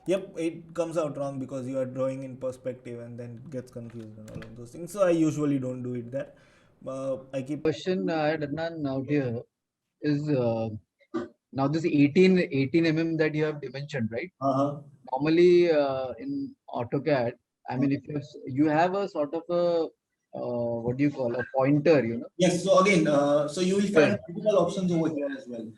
Speaker 1: Yep, it comes out wrong because you are drawing in perspective and then it gets confused and all of those things. So I usually don't do it there. I keep
Speaker 5: Question I had, Adnan, out here is now this 18 mm that you have dimensioned, right? Normally in AutoCAD, I mean, if you have a sort of a what do you call a pointer, you know?
Speaker 1: Yes, so again, so you will find
Speaker 5: Yeah.
Speaker 1: multiple options over here as well.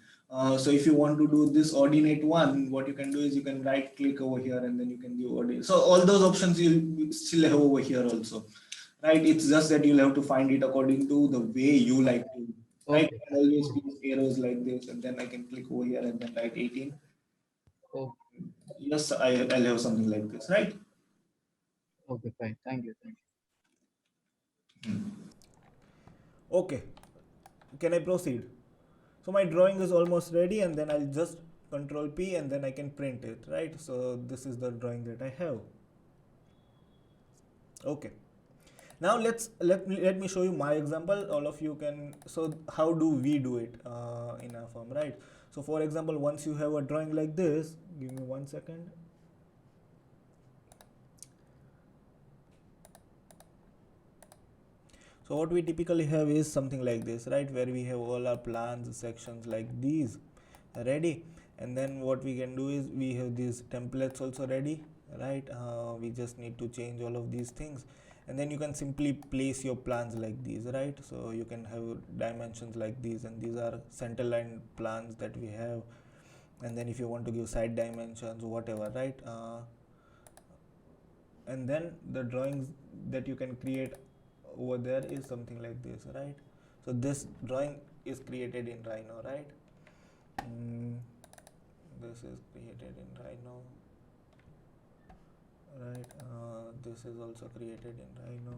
Speaker 1: So if you want to do this ordinate one, what you can do is you can right click over here and then you can do ordinate. So all those options you'll still have over here also, right? It's just that you'll have to find it according to the way you like to, right?
Speaker 5: Okay.
Speaker 1: You can always use arrows like this, and then I can click over here and then write 18.
Speaker 5: Oh,
Speaker 1: Yes, I'll have something like this, right?
Speaker 5: okay, fine. Thank you. Thank you.
Speaker 1: Okay, can I proceed? So my drawing is almost ready, and then I'll just control P and then I can print it, right? So this is the drawing that I have. Okay, now let me show you my example. All of you can, so how do we do it in our firm, right? So for example, once you have a drawing like this, give me 1 second. So what we typically have is something like this, right, where we have all our plans sections like these ready, and then what we can do is we have these templates also ready, right? We just need to change all of these things, and then you can simply place your plans like these, right? So you can have dimensions like these, and these are center line plans that we have, and then if you want to give side dimensions, whatever, right? And then the drawings that you can create over there is something like this, right? So this drawing is created in Rhino, right? This is created in Rhino, right? This is also created in Rhino,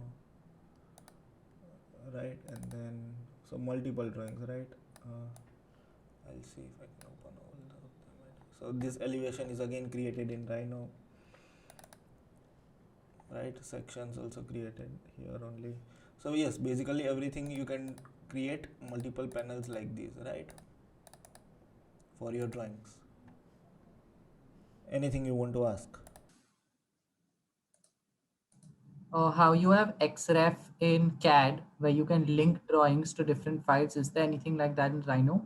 Speaker 1: right? And then so multiple drawings, right? I'll see if I can open all of them. So this elevation is again created in Rhino, right? Sections also created here only. So yes, basically everything you can create multiple panels like these, right, for your drawings. Anything you want to ask?
Speaker 2: How you have XREF in CAD where you can link drawings to different files. Is there anything like that in Rhino?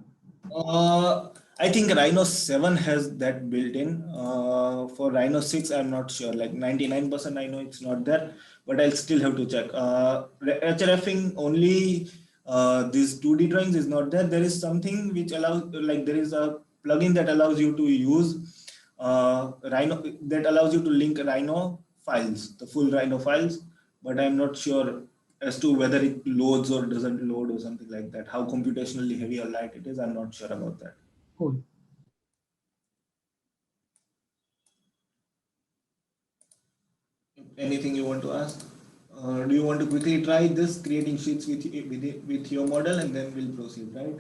Speaker 1: I think Rhino 7 has that built in. For Rhino 6, I'm not sure. Like 99% I know it's not there, but I'll still have to check. HRFing only these 2D drawings is not there. There is something which allows, like there is a plugin that allows you to use Rhino, that allows you to link Rhino files, the full Rhino files, but I'm not sure as to whether it loads or doesn't load or something like that. How computationally heavy or light it is, I'm not sure about that.
Speaker 2: Cool.
Speaker 1: Anything you want to ask? Do you want to quickly try this, creating sheets with your model, and then we'll proceed, right?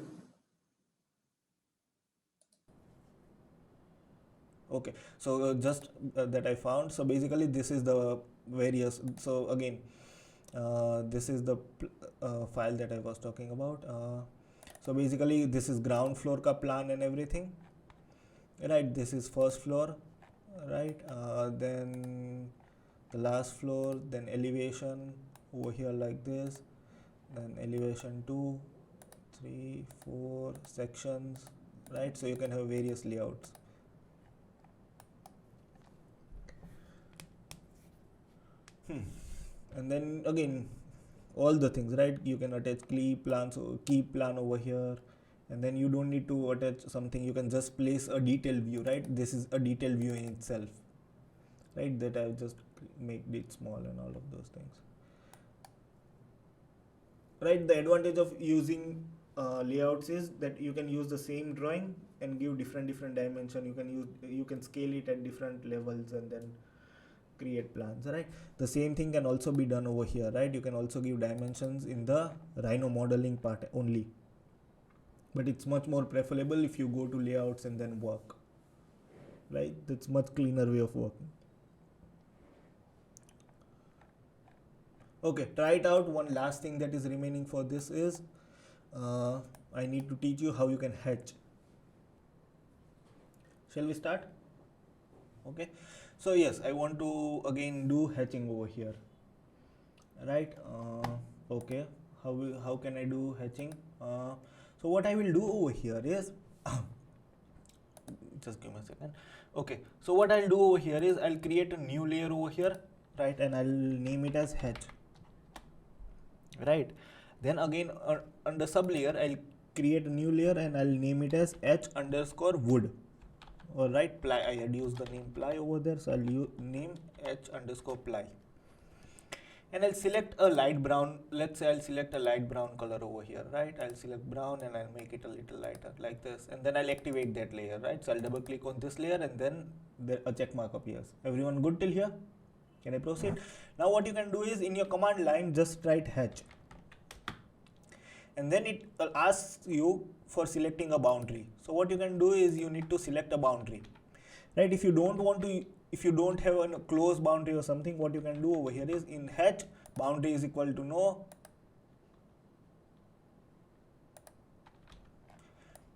Speaker 1: Okay, so just that I found. So basically, this is the various. So again, this is the file that I was talking about. So basically, this is ground floor ka plan and everything, right? This is first floor, right? Then the last floor, then elevation over here like this, then elevation 2, 3, 4 sections, right? So you can have various layouts. And then again, all the things, right? You can attach key plans, key plan over here, and then you don't need to attach something. You can just place a detailed view, right? This is a detailed view in itself, right? That I've just made it small and all of those things, right? The advantage of using layouts is that you can use the same drawing and give different dimension. You can scale it at different levels, and then create plans, right? The same thing can also be done over here, right? You can also give dimensions in the Rhino modeling part only, but it's much more preferable if you go to layouts and then work, right? That's much cleaner way of working. Okay, try it out. One last thing that is remaining for this is I need to teach you how you can hatch. Shall we start? Okay, so yes, I want to again do hatching over here, right? Okay, how can I do hatching? So what I will do over here is just give me a second. Okay, so what I'll do over here is I'll create a new layer over here, right? And I'll name it as hatch, right? Then again under sub layer I'll create a new layer and I'll name it as h_wood. All right, ply. I had used the name ply over there, so I'll name h_ply, and I'll select a light brown. Let's say I'll select a light brown color over here, right? I'll select brown and I'll make it a little lighter like this, and then I'll activate that layer, right? So I'll double click on this layer and then a check mark appears. Everyone good till here? Can I proceed? Now what you can do is in your command line just write hatch, and then it asks you for selecting a boundary. So what you can do is you need to select a boundary, right? If you don't have a close boundary or something, what you can do over here is in hatch boundary is equal to no.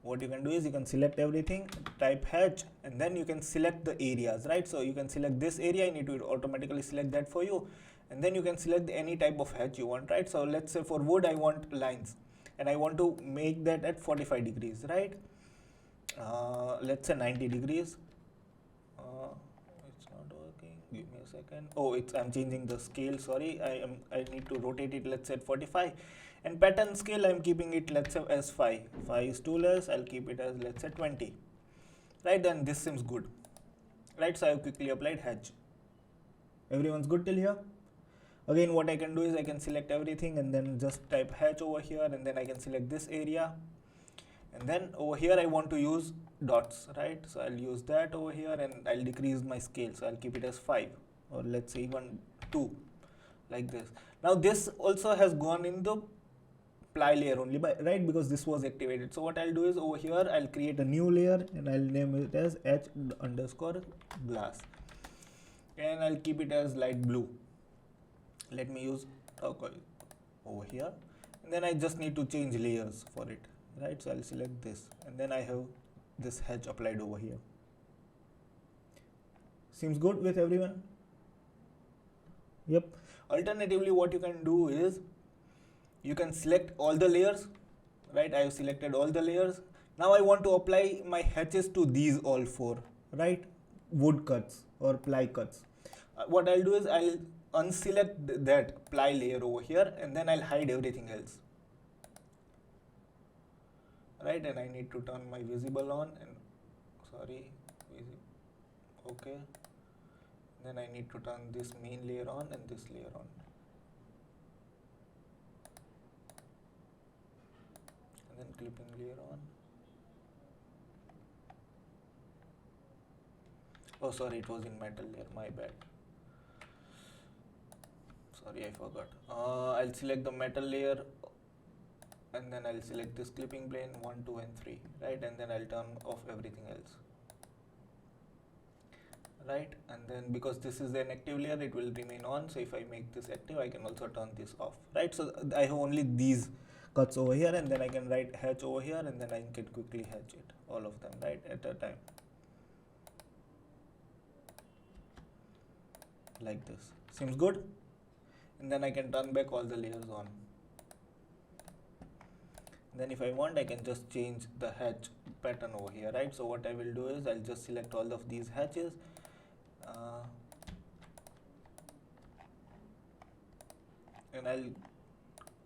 Speaker 1: What you can do is you can select everything, type hatch, and then you can select the areas, right? So you can select this area and it will automatically select that for you, and then you can select any type of hatch you want, right? So let's say for wood I want lines and I want to make that at 45 degrees, right? Let's say 90 degrees. It's not working, give me a second. Oh, I'm changing the scale, sorry. I need to rotate it, let's say at 45, and pattern scale I'm keeping it, let's say as 5 is too less. I'll keep it as, let's say 20, right? Then this seems good, right? So I have quickly applied hatch. Everyone's good till here? Again, what I can do is I can select everything and then just type hatch over here, and then I can select this area, and then over here I want to use dots, right? So I'll use that over here and I'll decrease my scale, so I'll keep it as 5, or let's say even 2, like this. Now this also has gone in the ply layer only, right? Because this was activated. So what I'll do is over here I'll create a new layer and I'll name it as h_glass, and I'll keep it as light blue. Let me use turquoise over here, and then I just need to change layers for it, right? So I'll select this, and then I have this hatch applied over here. Seems good with everyone? Yep. Alternatively, what you can do is you can select all the layers, right? I have selected all the layers. Now I want to apply my hatches to these all 4, right? Wood cuts or ply cuts. What I'll do is I'll unselect that ply layer over here, and then I'll hide everything else, right? And I need to turn my visible on, and okay, then I need to turn this main layer on and this layer on, and then clipping layer on. Oh sorry, it was in metal layer, my bad. Sorry, I forgot. I'll select the metal layer, and then I'll select this clipping plane 1, 2 and 3, right? And then I'll turn off everything else, right? And then because this is an active layer, it will remain on. So if I make this active, I can also turn this off, right? So I have only these cuts over here, and then I can write hatch over here, and then I can quickly hatch it, all of them, right, at a time, like this. Seems good? And then I can turn back all the layers on. Then if I want, I can just change the hatch pattern over here, right? So what I will do is I'll just select all of these hatches, and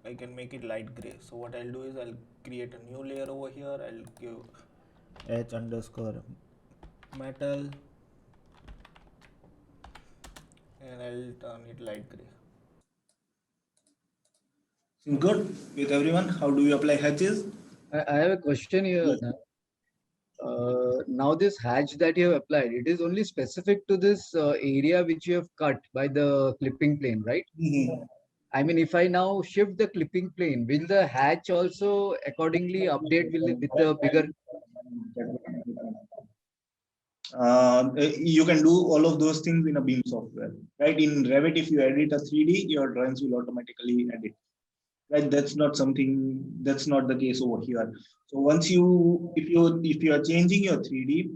Speaker 1: I can make it light gray. So what I'll do is I'll create a new layer over here. I'll give h_metal, and I'll turn it light gray. Good with everyone? How do you apply hatches?
Speaker 5: I have a question here. now this hatch that you have applied, it is only specific to this area which you have cut by the clipping plane, right? I mean, if I now shift the clipping plane, will the hatch also accordingly update with the bigger?
Speaker 1: You can do all of those things in a Beam software, right? In Revit, if you edit a 3D, your drawings will automatically edit, right? That's not the case over here. So once if you are changing your 3D,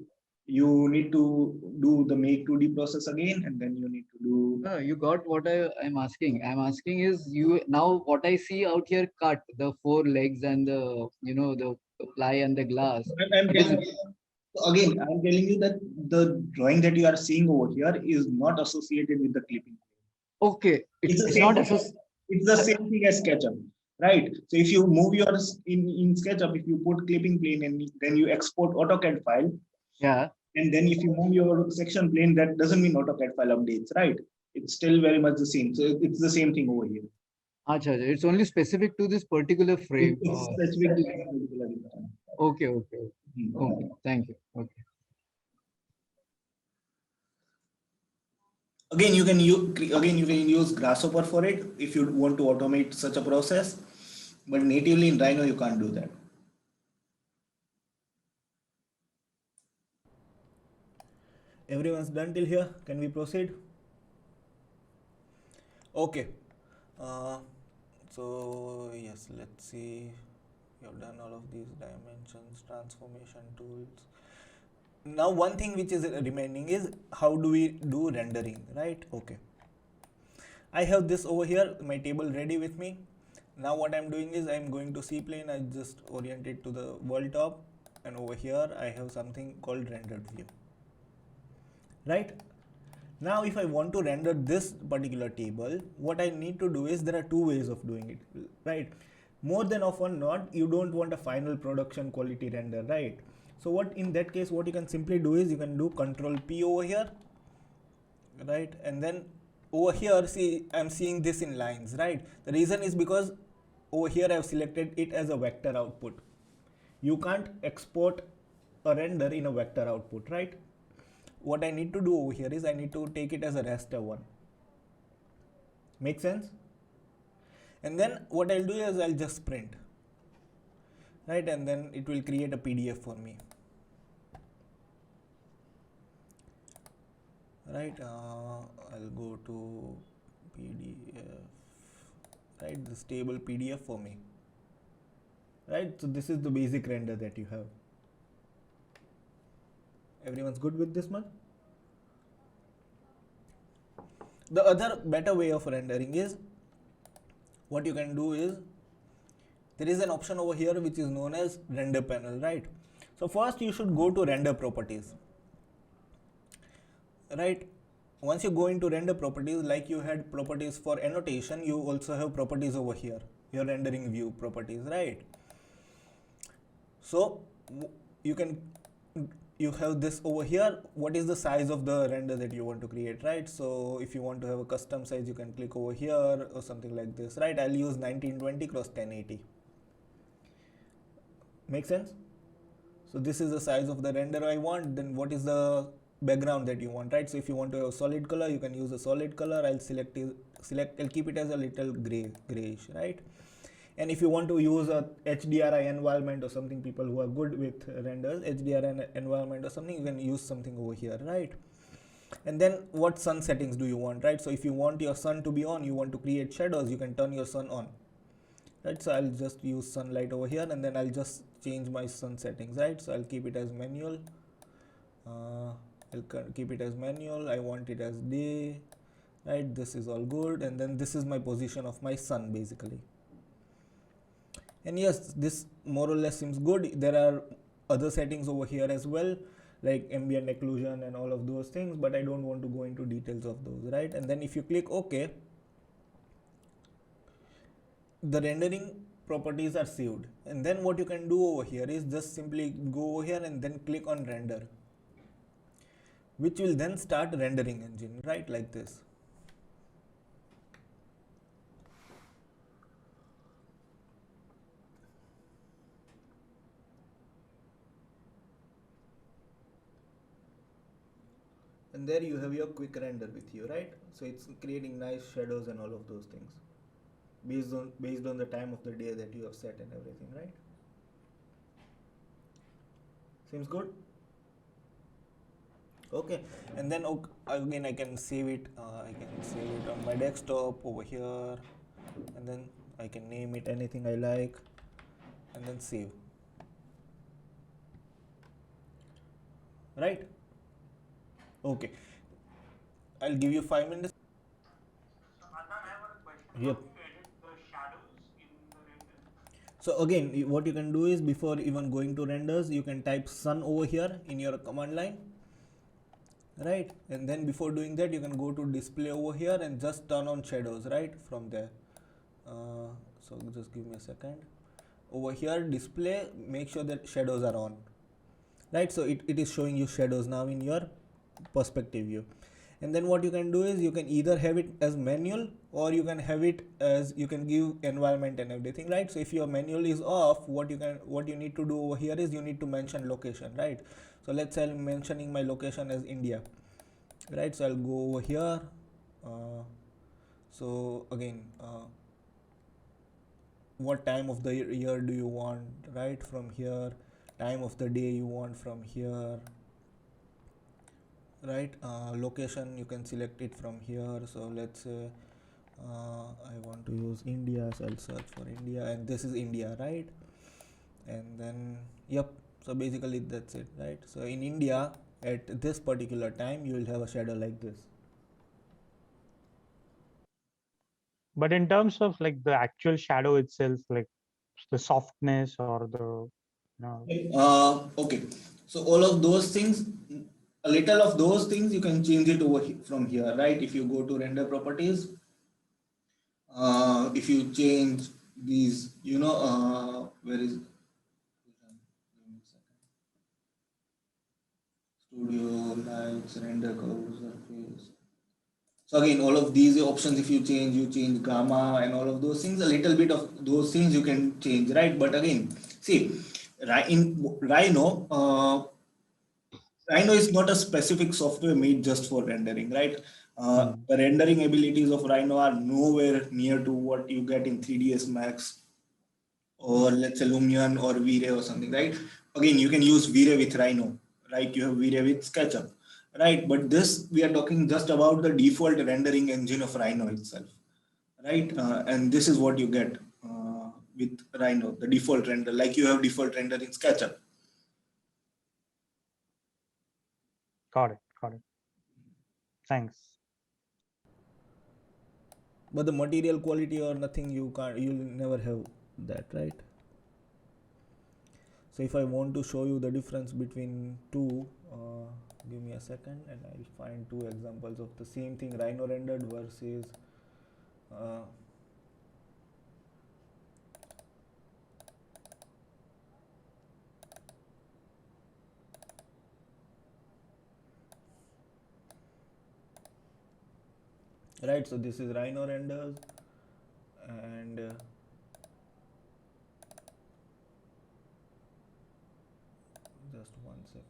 Speaker 1: you need to do the make 2D process again, and then you need to do.
Speaker 5: No, you got what I'm asking. I'm asking is you now what I see out here cut the 4 legs and the the ply and the glass.
Speaker 1: Again, I'm telling you that the drawing that you are seeing over here is not associated with the clipping.
Speaker 5: Okay, it's not associated.
Speaker 1: It's the same thing as SketchUp, right? So if you move your in SketchUp, if you put clipping plane and then you export AutoCAD file,
Speaker 5: yeah,
Speaker 1: and then if you move your section plane, that doesn't mean AutoCAD file updates, right? It's still very much the same. So it's the same thing over here.
Speaker 5: Achha, it's only specific to this particular frame.
Speaker 1: It's specific to this particular design.
Speaker 5: Okay. Thank you. Okay.
Speaker 1: Again, you can use Grasshopper for it if you want to automate such a process, but natively in Rhino you can't do that. Everyone's done till here. Can we proceed? Okay. So yes, let's see. You have done all of these dimensions, transformation tools. Now one thing which is remaining is how do we do rendering, right? Okay. I have this over here, my table ready with me. Now what I'm doing is I'm going to C plane. I just orient it to the world top, and over here I have something called rendered view, right? Now if I want to render this particular table, what I need to do is there are two ways of doing it, right? More than often not, you don't want a final production quality render, right? So what in that case, what you can simply do is you can do Control P over here, right? And then over here, see, I'm seeing this in lines, right? The reason is because over here I've selected it as a vector output. You can't export a render in a vector output, right? What I need to do over here is I need to take it as a raster one. Make sense? And then what I'll do is I'll just print, right? And then it will create a PDF for me, right? I'll go to PDF, right? This table PDF for me, right? So this is the basic render that you have. Everyone's good with this much? The other better way of rendering is what you can do is there is an option over here which is known as render panel, right? So first you should go to render properties, right? Once you go into render properties, like you had properties for annotation, you also have properties over here, your rendering view properties, right? So you have this over here. What is the size of the render that you want to create, right? So if you want to have a custom size, you can click over here or something like this, right? I'll use 1920 cross 1080. Make sense? So this is the size of the render I want. Then what is the background that you want, right? So if you want to have a solid color, you can use a solid color. I'll keep it as a little grayish, right? And if you want to use a HDRI environment or something, people who are good with renders, HDRI environment or something, you can use something over here, right? And then what sun settings do you want, right? So if you want your sun to be on, you want to create shadows, you can turn your sun on, right? So I'll just use sunlight over here, and then I'll just change my sun settings, right? So I'll keep it as manual. I'll keep it as manual. I want it as day, right? This is all good. And then this is my position of my sun basically. And yes, this more or less seems good. There are other settings over here as well, like ambient occlusion and all of those things, but I don't want to go into details of those, right? And then if you click OK, the rendering properties are saved. And then what you can do over here is just simply go over here and then click on render, which will then start rendering engine, right? Like this. and there you have your quick render with you, right? So it's creating nice shadows and all of those things based on the time of the day that you have set and everything, right? Seems good. Okay, and then again I can save it. I can save it on my desktop over here, and then I can name it anything I like, and then save. Right? Okay. I'll give you 5 minutes. Yep. So again, what you can do is, before even going to renders, you can type sun over here in your command line, right? And then before doing that, you can go to display over here and just turn on shadows, right, from there. So just give me a second. Over here, display, make sure that shadows are on, right? So it is showing you shadows now in your perspective view. And then what you can do is, you can either have it as manual, or you can have it as, you can give environment and everything, right? So if your manual is off, what you need to do over here is, you need to mention location, right? So let's say I'm mentioning my location as India, right? So I'll go over here. So again, what time of the year do you want, right, from here? Time of the day you want from here, right? Location, you can select it from here. So let's say I want to use India, so I'll search for India, and this is India, right? And then yep, so basically that's it, right? So in India, at this particular time, you will have a shadow like this.
Speaker 3: But in terms of like the actual shadow itself, like the softness or the,
Speaker 1: Okay, so all of those things, a little of those things, you can change it over from here, right? If you go to render properties, if you change these, where is studio, lights, render curve, surface. So again, all of these options, if you change gamma and all of those things, a little bit of those things you can change, right? But again, see, in Rhino, Rhino is not a specific software made just for rendering, right? The rendering abilities of Rhino are nowhere near to what you get in 3ds Max, or let's say Lumion or V-Ray or something, right? Again, you can use V-Ray with Rhino, right? You have V-Ray with SketchUp, right? But this, we are talking just about the default rendering engine of Rhino itself, right? And this is what you get with Rhino, the default render, like you have default render in SketchUp.
Speaker 3: got it. Thanks.
Speaker 1: But the material quality or nothing, you'll never have that, right? So if I want to show you the difference between two, give me a second, and I'll find two examples of the same thing, Rhino rendered versus right. So this is Rhino renders, and just 1 second.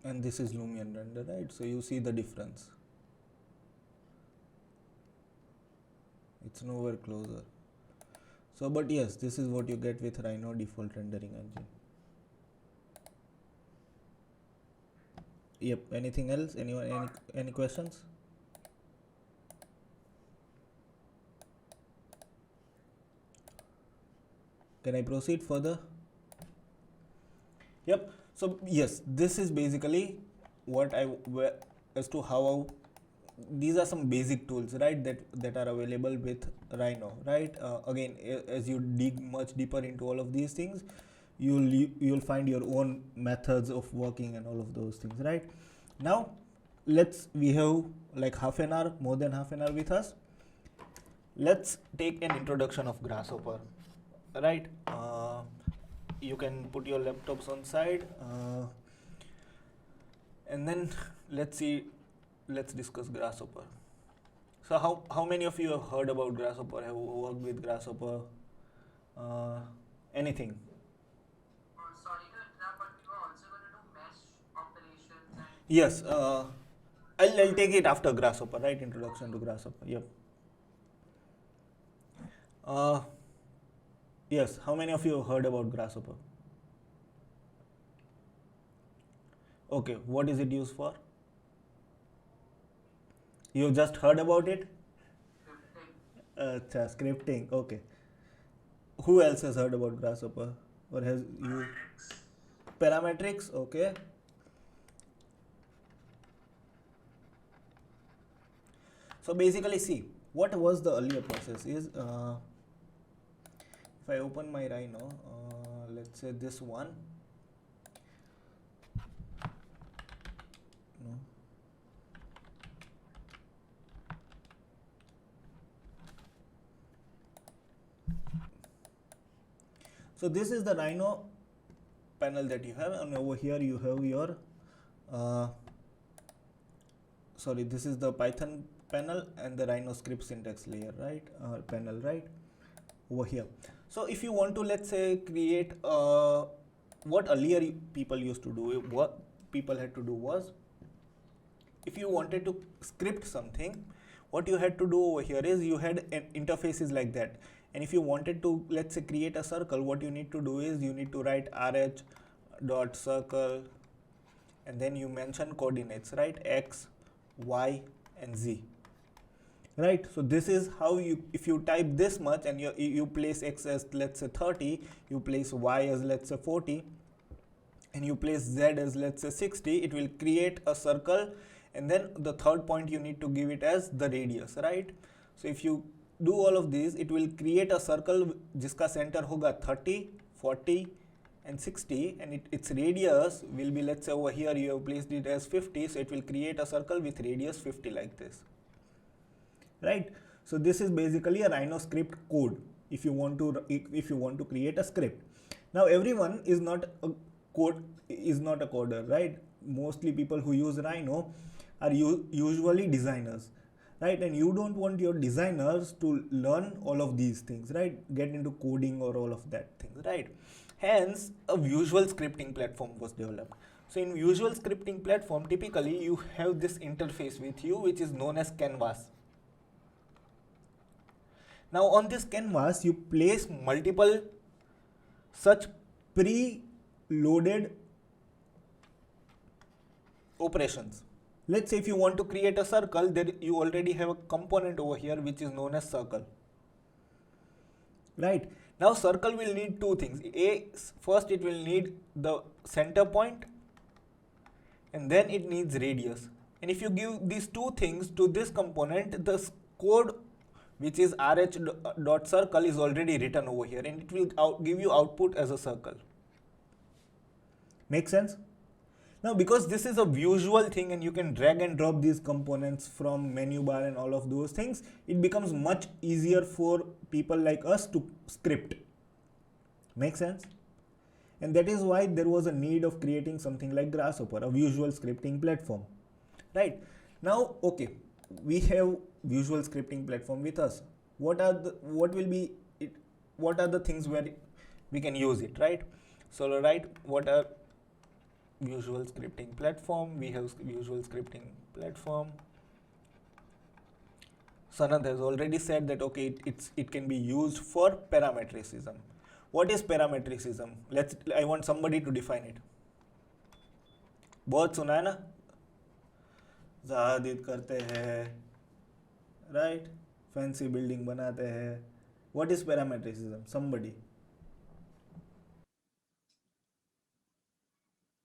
Speaker 1: And this is Lumion render, right? So you see the difference. It's nowhere closer. So, but yes, this is what you get with Rhino default rendering engine. Yep. Anything else? Anyone? Any questions? Can I proceed further? Yep. So yes, this is basically what as to how these are some basic tools, right, that are available with Rhino, right? Again, as you dig much deeper into all of these things, you'll find your own methods of working and all of those things, right? Now we have like half an hour, more than half an hour with us. let's take an introduction of Grasshopper, right? You can put your laptops on side, and then let's discuss Grasshopper. So how many of you have heard about Grasshopper, have worked with Grasshopper? Anything?
Speaker 2: Sorry to interrupt, but we were also going to do mesh operations and
Speaker 1: Yes, I'll take it after Grasshopper, right? Introduction to Grasshopper. Yep. Yes, how many of you have heard about Grasshopper? Okay, what is it used for? You just heard about it? Scripting. Okay. Who else has heard about Grasshopper? Or has you? Parametrics. Okay. So basically, see, what was the earlier process is, if I open my Rhino, let's say this one. No. So this is the Rhino panel that you have, and over here you have your sorry, this is the Python panel and the Rhino script syntax layer, right? Panel, right? Over here. So if you want to, let's say, create what earlier people used to do, what people had to do was, if you wanted to script something, what you had to do over here is you had an interfaces like that. And if you wanted to, let's say, create a circle, what you need to do is you need to write rh.circle, and then you mention coordinates, right? X, Y, and Z. Right, so this is how you, if you type this much and you place X as, let's say, 30, you place Y as, let's say, 40, and you place Z as, let's say, 60, it will create a circle, and then the third point you need to give it as the radius, right? So if you do all of these, it will create a circle jiska center hoga 30, 40, and 60, and its radius will be, let's say, over here you have placed it as 50, so it will create a circle with radius 50 like this. Right, so this is basically a Rhino script code. If you want to create a script. Now everyone is not a coder, right? Mostly people who use Rhino are usually designers, right? And you don't want your designers to learn all of these things, right? Get into coding or all of that things, right? Hence, a visual scripting platform was developed. So in visual scripting platform, typically you have this interface with you, which is known as canvas. Now on this canvas, you place multiple such pre-loaded operations. Let's say if you want to create a circle, then you already have a component over here which is known as circle. Right. Now circle will need two things. First it will need the center point, and then it needs radius. And if you give these two things to this component, the code which is rh.circle is already written over here, and it will give you output as a circle. Make sense? Now because this is a visual thing and you can drag and drop these components from menu bar and all of those things, it becomes much easier for people like us to script. Make sense? And that is why there was a need of creating something like Grasshopper, a visual scripting platform. Right? Now, okay, we have visual scripting platform with us. What are the things where we can use it, right? So right, what are visual scripting platform? We have visual scripting platform. Sanad has already said that okay, it can be used for parametricism. What is parametricism? I want somebody to define it. बहुत सुना है ना? ज़ादिद करते हैं, right? Fancy building बनाते हैं. What is parametricism? Somebody.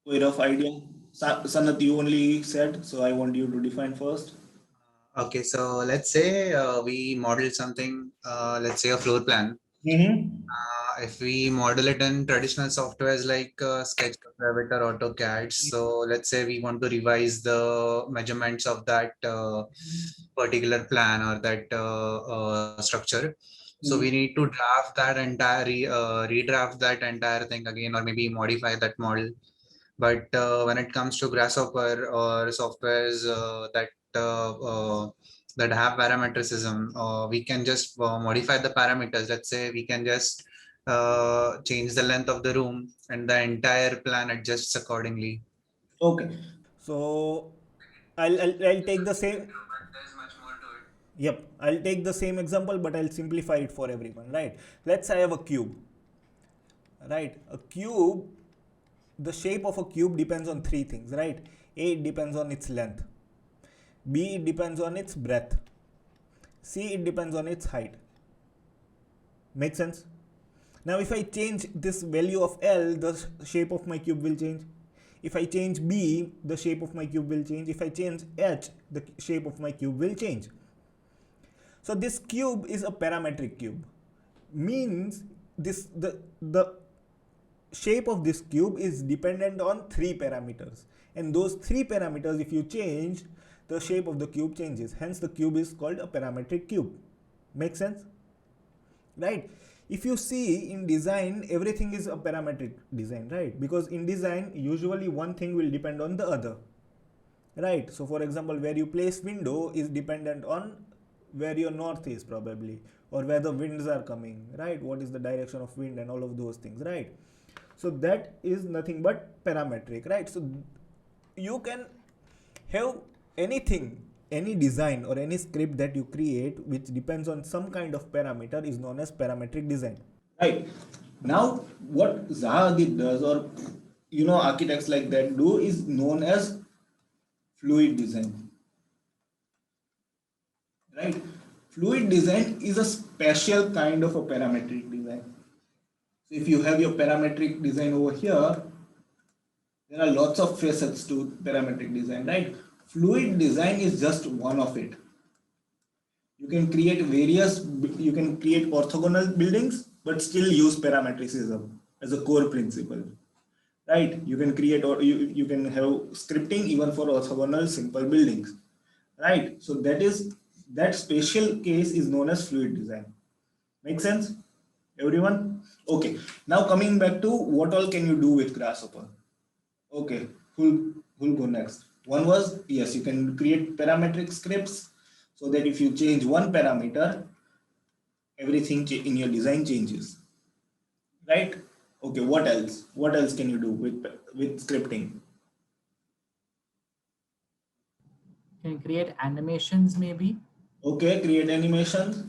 Speaker 1: Rough idea. Sanat, you only said, so I want you to define first.
Speaker 6: Okay, so let's say we model something, let's say a floor plan. if we model it in traditional softwares like SketchUp, Revit, or AutoCAD, so let's say we want to revise the measurements of that particular plan or that structure. So we need to draft that entire, redraft that entire thing again, or maybe modify that model. But when it comes to Grasshopper or softwares that have parametricism, we can just modify the parameters. Let's say we can just change the length of the room, and the entire plan adjusts accordingly.
Speaker 1: Okay. So I'll take the same.
Speaker 6: But there's much more to it.
Speaker 1: Yep, I'll take the same example, but I'll simplify it for everyone, right? Let's say I have a cube, right? A cube, the shape of a cube depends on three things, right? A, it depends on its length. B, it depends on its breadth. C, it depends on its height. Make sense? Now, if I change this value of L, the shape of my cube will change. If I change B, the shape of my cube will change. If I change H, the shape of my cube will change. So this cube is a parametric cube. Means the shape of this cube is dependent on three parameters. And those three parameters, if you change, the shape of the cube changes. Hence the cube is called a parametric cube. Make sense? Right? If you see in design, everything is a parametric design, right? Because in design, usually one thing will depend on the other, right? So for example, where you place window is dependent on where your north is probably, or where the winds are coming, right? What is the direction of wind and all of those things, right? So that is nothing but parametric, right? So you can have anything, any design or any script that you create which depends on some kind of parameter is known as parametric design.
Speaker 7: Right. Now, what Zahagit does, or architects like that do, is known as fluid design. Right? Fluid design is a special kind of a parametric design. So if you have your parametric design over here, there are lots of facets to parametric design, right? Fluid design is just one of it. You can create orthogonal buildings, but still use parametricism as a core principle, right? You can create, or you can have scripting even for orthogonal simple buildings, right? So that special case is known as fluid design. Make sense, everyone? Okay, now coming back to what all can you do with Grasshopper. Okay, who'll go next? One was, yes, you can create parametric scripts so that if you change one parameter, everything in your design changes, right? Okay, what else? What else can you do with scripting?
Speaker 2: Can you create animations maybe?
Speaker 7: Okay, create animations.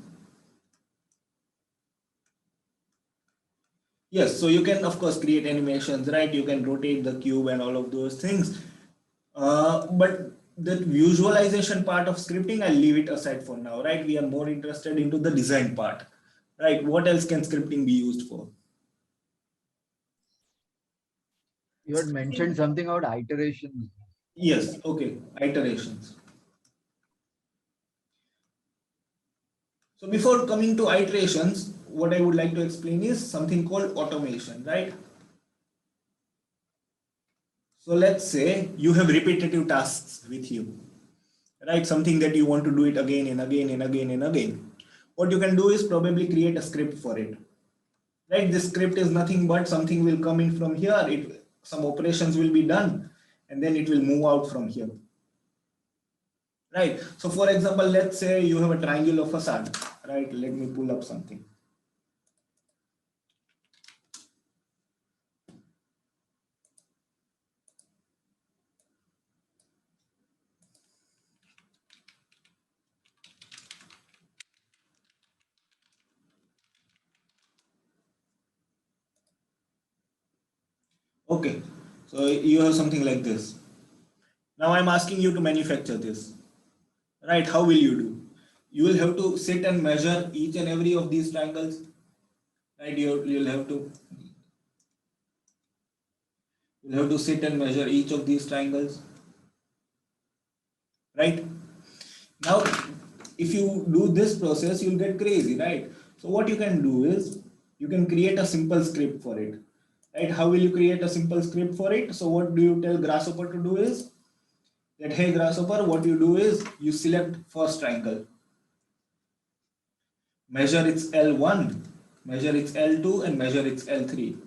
Speaker 7: Yes, so you can of course create animations, right? You can rotate the cube and all of those things. But the visualization part of scripting, I'll leave it aside for now, right? We are more interested into the design part, right? What else can scripting be used for?
Speaker 5: You had mentioned something about iterations.
Speaker 7: Yes, okay, iterations. So before coming to iterations, what I would like to explain is something called automation, right? So let's say you have repetitive tasks with you, right? Something that you want to do it again and again and again and again. What you can do is probably create a script for it, right? This script is nothing but something will come in from here, some operations will be done, and then it will move out from here, right? So for example, let's say you have a triangular facade, right? Let me pull up something. Okay, so you have something like this. Now I'm asking you to manufacture this, right? How will you do? You will have to sit and measure each and every of these triangles, right? You'll have to sit and measure each of these triangles, right? Now, if you do this process, you'll get crazy, right? So what you can do is you can create a simple script for it. Right? How will you create a simple script for it? So what do you tell Grasshopper to do is that, hey Grasshopper, what you do is you select first triangle, measure its L1, measure its L2, and measure its L3.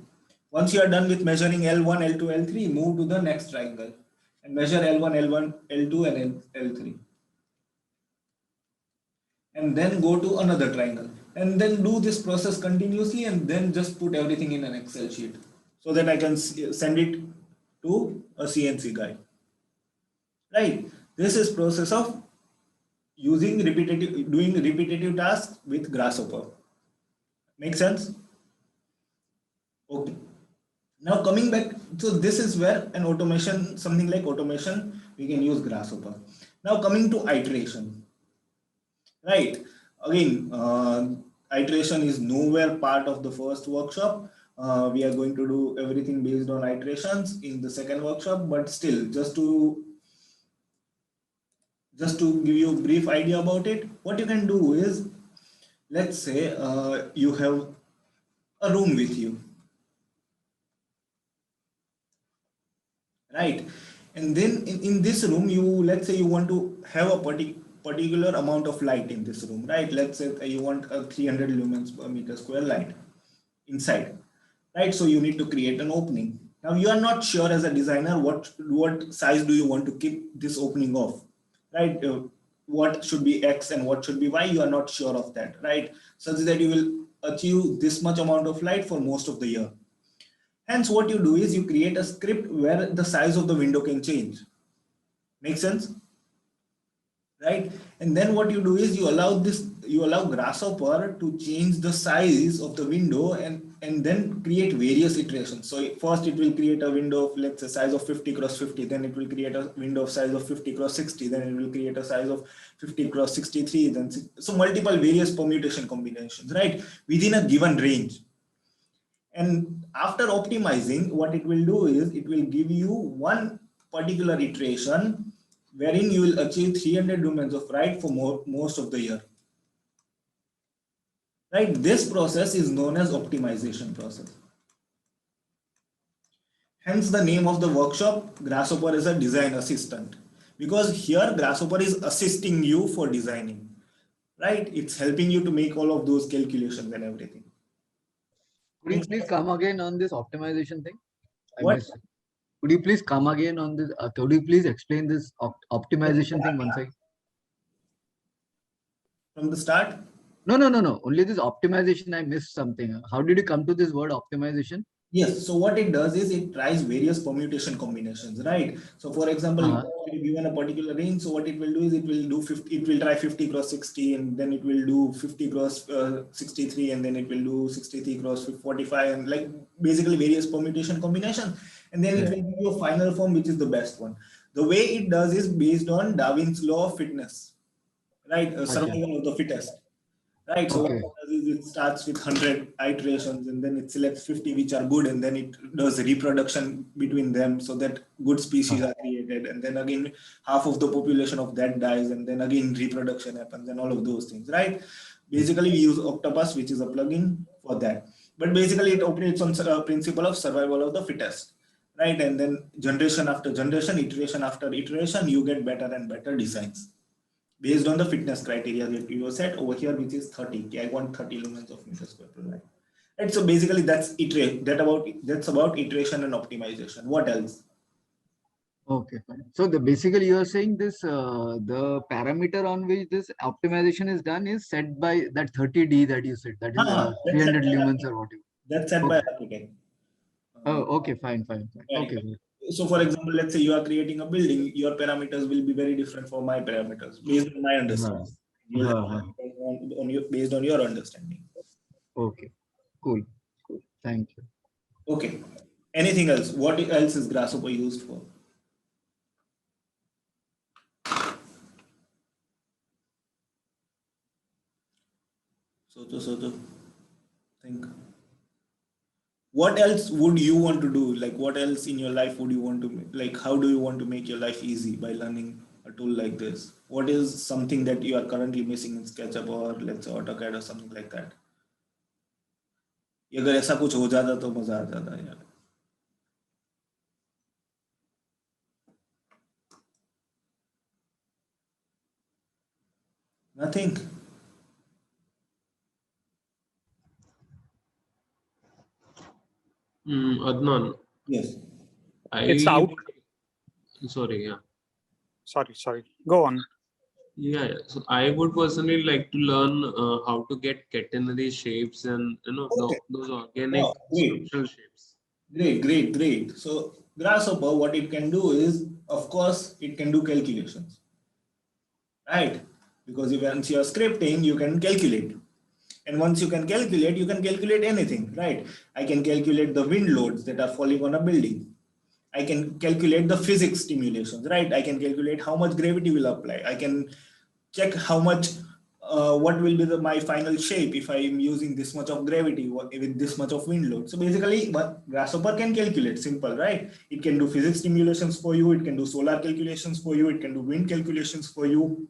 Speaker 7: Once you are done with measuring L1, L2, L3, move to the next triangle and measure L1, L1, L2, and L3. And then go to another triangle. And then do this process continuously and then just put everything in an Excel sheet so that I can send it to a CNC guy. Right? This is process of doing repetitive tasks with Grasshopper. Make sense? Okay. Now coming back, so this is where an automation, something like automation, we can use Grasshopper. Now coming to iteration, right? Again, iteration is nowhere part of the first workshop. We are going to do everything based on iterations in the second workshop, but still, just to give you a brief idea about it, what you can do is, let's say you have a room with you, right? And then in this room, let's say you want to have a particular amount of light in this room, right? Let's say you want a 300 lumens per meter square light inside, right? So you need to create an opening. Now you are not sure as a designer what size do you want to keep this opening of, right? What should be X and what should be Y, you are not sure of that, right? Such that you will achieve this much amount of light for most of the year. Hence, what you do is you create a script where the size of the window can change. Make sense? Right? And then what you do is you allow Grasshopper to change the size of the window and then create various iterations. So first it will create a window of, let's say, size of 50 cross 50, then it will create a window of size of 50 cross 60, then it will create a size of 50 cross 63, then so multiple various permutation combinations, right? Within a given range. And after optimizing, what it will do is it will give you one particular iteration wherein you will achieve 300 lumens of light for most of the year. Right? This process is known as optimization process. Hence the name of the workshop, Grasshopper is a design assistant. Because here Grasshopper is assisting you for designing. Right? It's helping you to make all of those calculations and everything.
Speaker 5: Could you please come again on this optimization thing?
Speaker 7: What?
Speaker 5: Could you please come again on this? Could you please explain this optimization thing once again?
Speaker 7: From the start?
Speaker 5: No. Only this optimization, I missed something. How did you come to this word optimization?
Speaker 7: Yes. So what it does is it tries various permutation combinations, right? So for example, if you're given a particular range, so what it will do is it will do 50, it will try 50 cross 60, and then it will do 50 cross 63, and then it will do 63 cross 45, and like basically various permutation combinations. And then it will give you a final form, which is the best one. The way it does is based on Darwin's law of fitness, right? Survival of the fittest. Right, so what it does is it starts with 100 iterations and then it selects 50 which are good, and then it does reproduction between them so that good species are created, and then again half of the population of that dies, and then again reproduction happens and all of those things, right? Basically we use Octopus, which is a plugin for that, but basically it operates on a principle of survival of the fittest, right? And then generation after generation, iteration after iteration, you get better and better designs based on the fitness criteria that you set over here, which is 30. I want 30 lumens of meter square per light. Right. So basically that's about iteration and optimization. What else?
Speaker 5: Okay, fine. So basically you are saying this the parameter on which this optimization is done is set by that 30D that you said, that is 300 lumens or whatever.
Speaker 7: That's set by architect.
Speaker 5: Oh, okay, fine.
Speaker 7: Right.
Speaker 5: Okay.
Speaker 7: So for example, let's say you are creating a building, your parameters will be very different from my parameters based on my understanding. Based on your understanding.
Speaker 5: Okay, cool. Thank you.
Speaker 7: Okay. Anything else? What else is Grasshopper used for? So think. What else would you want to do? Like what else in your life would you want to, like how do you want to make your life easy by learning a tool like this? What is something that you are currently missing in SketchUp or let's say AutoCAD or something like that? अगर ऐसा कुछ हो जाता तो मजा आ जाता यार. Nothing.
Speaker 8: Adnan,
Speaker 7: Yes.
Speaker 3: It's out.
Speaker 8: Sorry, yeah.
Speaker 3: Sorry. Go on.
Speaker 8: Yeah. So I would personally like to learn how to get catenary shapes and
Speaker 7: Okay.
Speaker 8: those organic
Speaker 7: Wow, great.
Speaker 8: structural shapes.
Speaker 7: Great. So Grasshopper, what it can do is, of course, it can do calculations, right? Because once you are scripting, you can calculate. And once you can calculate anything, right? I can calculate the wind loads that are falling on a building. I can calculate the physics stimulations, right? I can calculate how much gravity will apply. I can check how much, what will be my final shape if I am using this much of gravity with this much of wind load. So basically, what Grasshopper can calculate, simple, right? It can do physics simulations for you. It can do solar calculations for you. It can do wind calculations for you.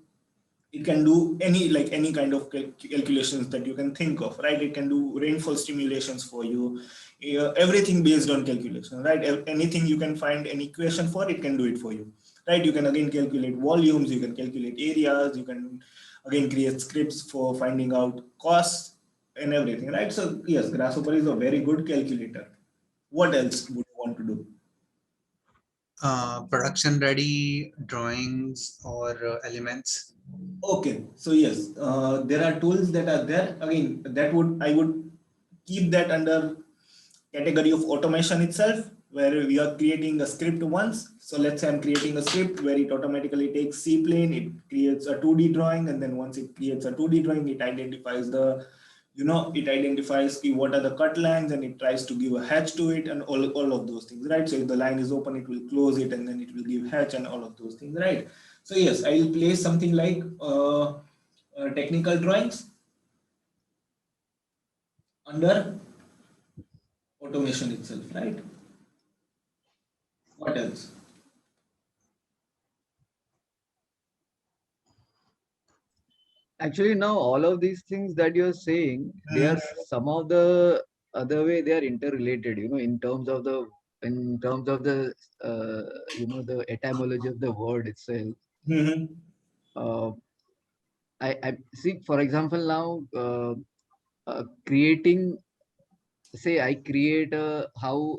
Speaker 7: It can do any kind of calculations that you can think of, right? It can do rainfall simulations for you, everything based on calculation, right? Anything you can find an equation for, it can do it for you, right? You can again calculate volumes, you can calculate areas, you can again create scripts for finding out costs and everything, right? So yes, Grasshopper is a very good calculator. What else would you want to do?
Speaker 6: Production ready drawings or elements.
Speaker 7: Okay, so yes, there are tools that are there. Again, I would keep that under category of automation itself, where we are creating a script once. So let's say I'm creating a script where it automatically takes C plane, it creates a 2D drawing, and then once it creates a 2D drawing, it identifies what are the cut lines, and it tries to give a hatch to it, and all of those things, right? So if the line is open, it will close it, and then it will give hatch and all of those things, right? So yes, I will place something like technical drawings under automation itself, right? What else?
Speaker 5: Actually, now all of these things that you're saying, they are some of the other way they are interrelated. In terms of the the etymology of the word itself. I see. For example, now creating. Say I create how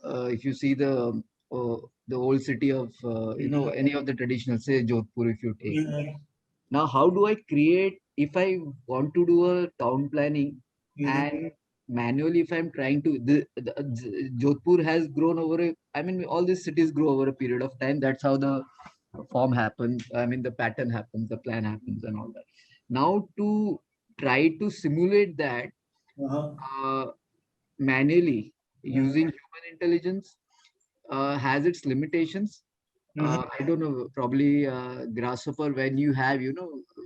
Speaker 5: if you see the old city of any of the traditional, say Jodhpur, if you take. Now, how do I create if I want to do a town planning and manually if I'm trying to Jodhpur has grown over all these cities grow over a period of time. That's how the form happens. The pattern happens, the plan happens, and all that. Now, to try to simulate that manually using human intelligence has its limitations. I don't know, probably Grasshopper, when you have,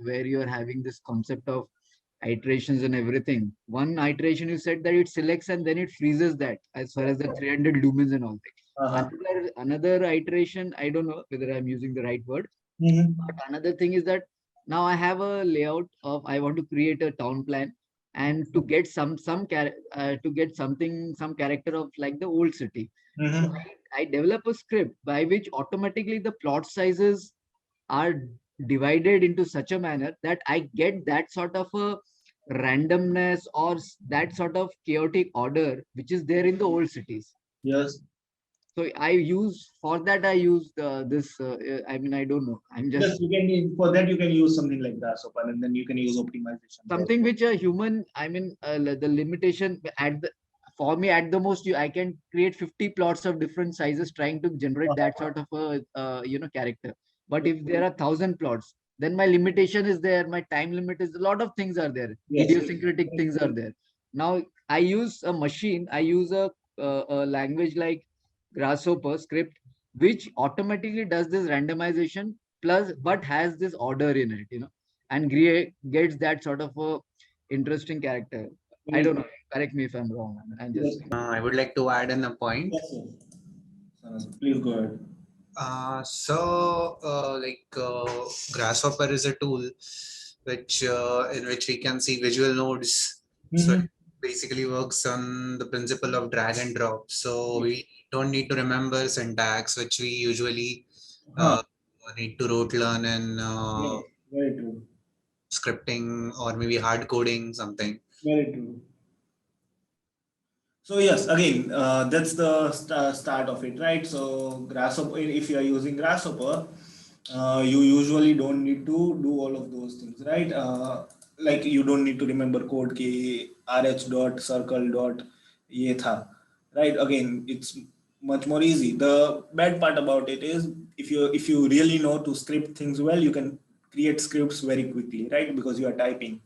Speaker 5: where you're having this concept of iterations and everything. One iteration you said that it selects and then it freezes that as far as the 300 lumens and all that. Another iteration, I don't know whether I'm using the right word. But another thing is that now I have a layout of I want to create a town plan and to get some character of like the old city. So I develop a script by which automatically the plot sizes are divided into such a manner that I get that sort of a randomness or that sort of chaotic order which is there in the old cities.
Speaker 7: Yes.
Speaker 5: So I use this. I don't know. I'm just
Speaker 7: Yes, for that you can use something like Grasshopper, and then you can use optimization.
Speaker 5: Something which a human. The limitation for me at the most, I can create 50 plots of different sizes trying to generate that sort of a character. But if there are 1,000 plots, then my limitation is there. My time limit is a lot of things are there. Yes. Idiosyncratic things are there. Now I use a machine. I use a language like Grasshopper script, which automatically does this randomization plus, but has this order in it. And gets that sort of a interesting character. I don't know. Correct me if I'm wrong. I'm just.
Speaker 6: I would like to add in a point.
Speaker 7: Yes, please go ahead.
Speaker 6: Grasshopper is a tool which in which we can see visual nodes. So basically works on the principle of drag and drop. So we don't need to remember syntax, which we usually need to rote learn in
Speaker 7: Yes, very true.
Speaker 6: scripting or maybe hard coding something.
Speaker 7: Very true. So yes, again, that's the start of it, right? So Grasshopper, if you are using Grasshopper, you usually don't need to do all of those things, right? Like you don't need to remember code ki rh dot circle dot ye tha, right? Again, it's much more easy. The bad part about it is if you really know to script things well, you can create scripts very quickly, right? Because you are typing.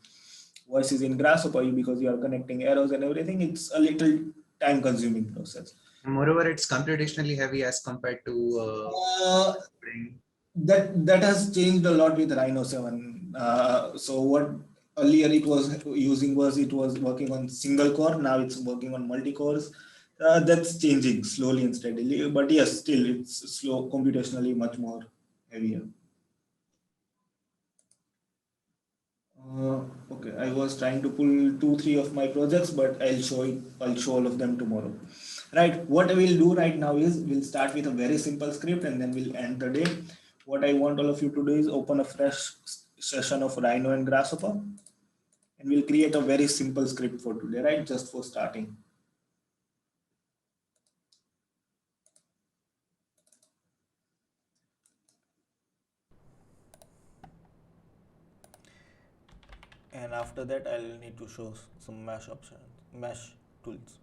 Speaker 7: Versus in Grasshopper, because you are connecting arrows and everything, it's a little time consuming process.
Speaker 6: Moreover, it's computationally heavy as compared to coding.
Speaker 7: That has changed a lot with Rhino 7. So what earlier it was working on single core, now it's working on multi cores. That's changing slowly and steadily, but yes, still it's slow, computationally much more heavier. Okay, I was trying to pull 2-3 of my projects, but I'll show all of them tomorrow. Right, what we'll do right now is we'll start with a very simple script and then we'll end the day. What I want all of you to do is open a fresh session of Rhino and Grasshopper, and we'll create a very simple script for today, right? Just for starting.
Speaker 1: And after that, I'll need to show some mesh options, mesh tools.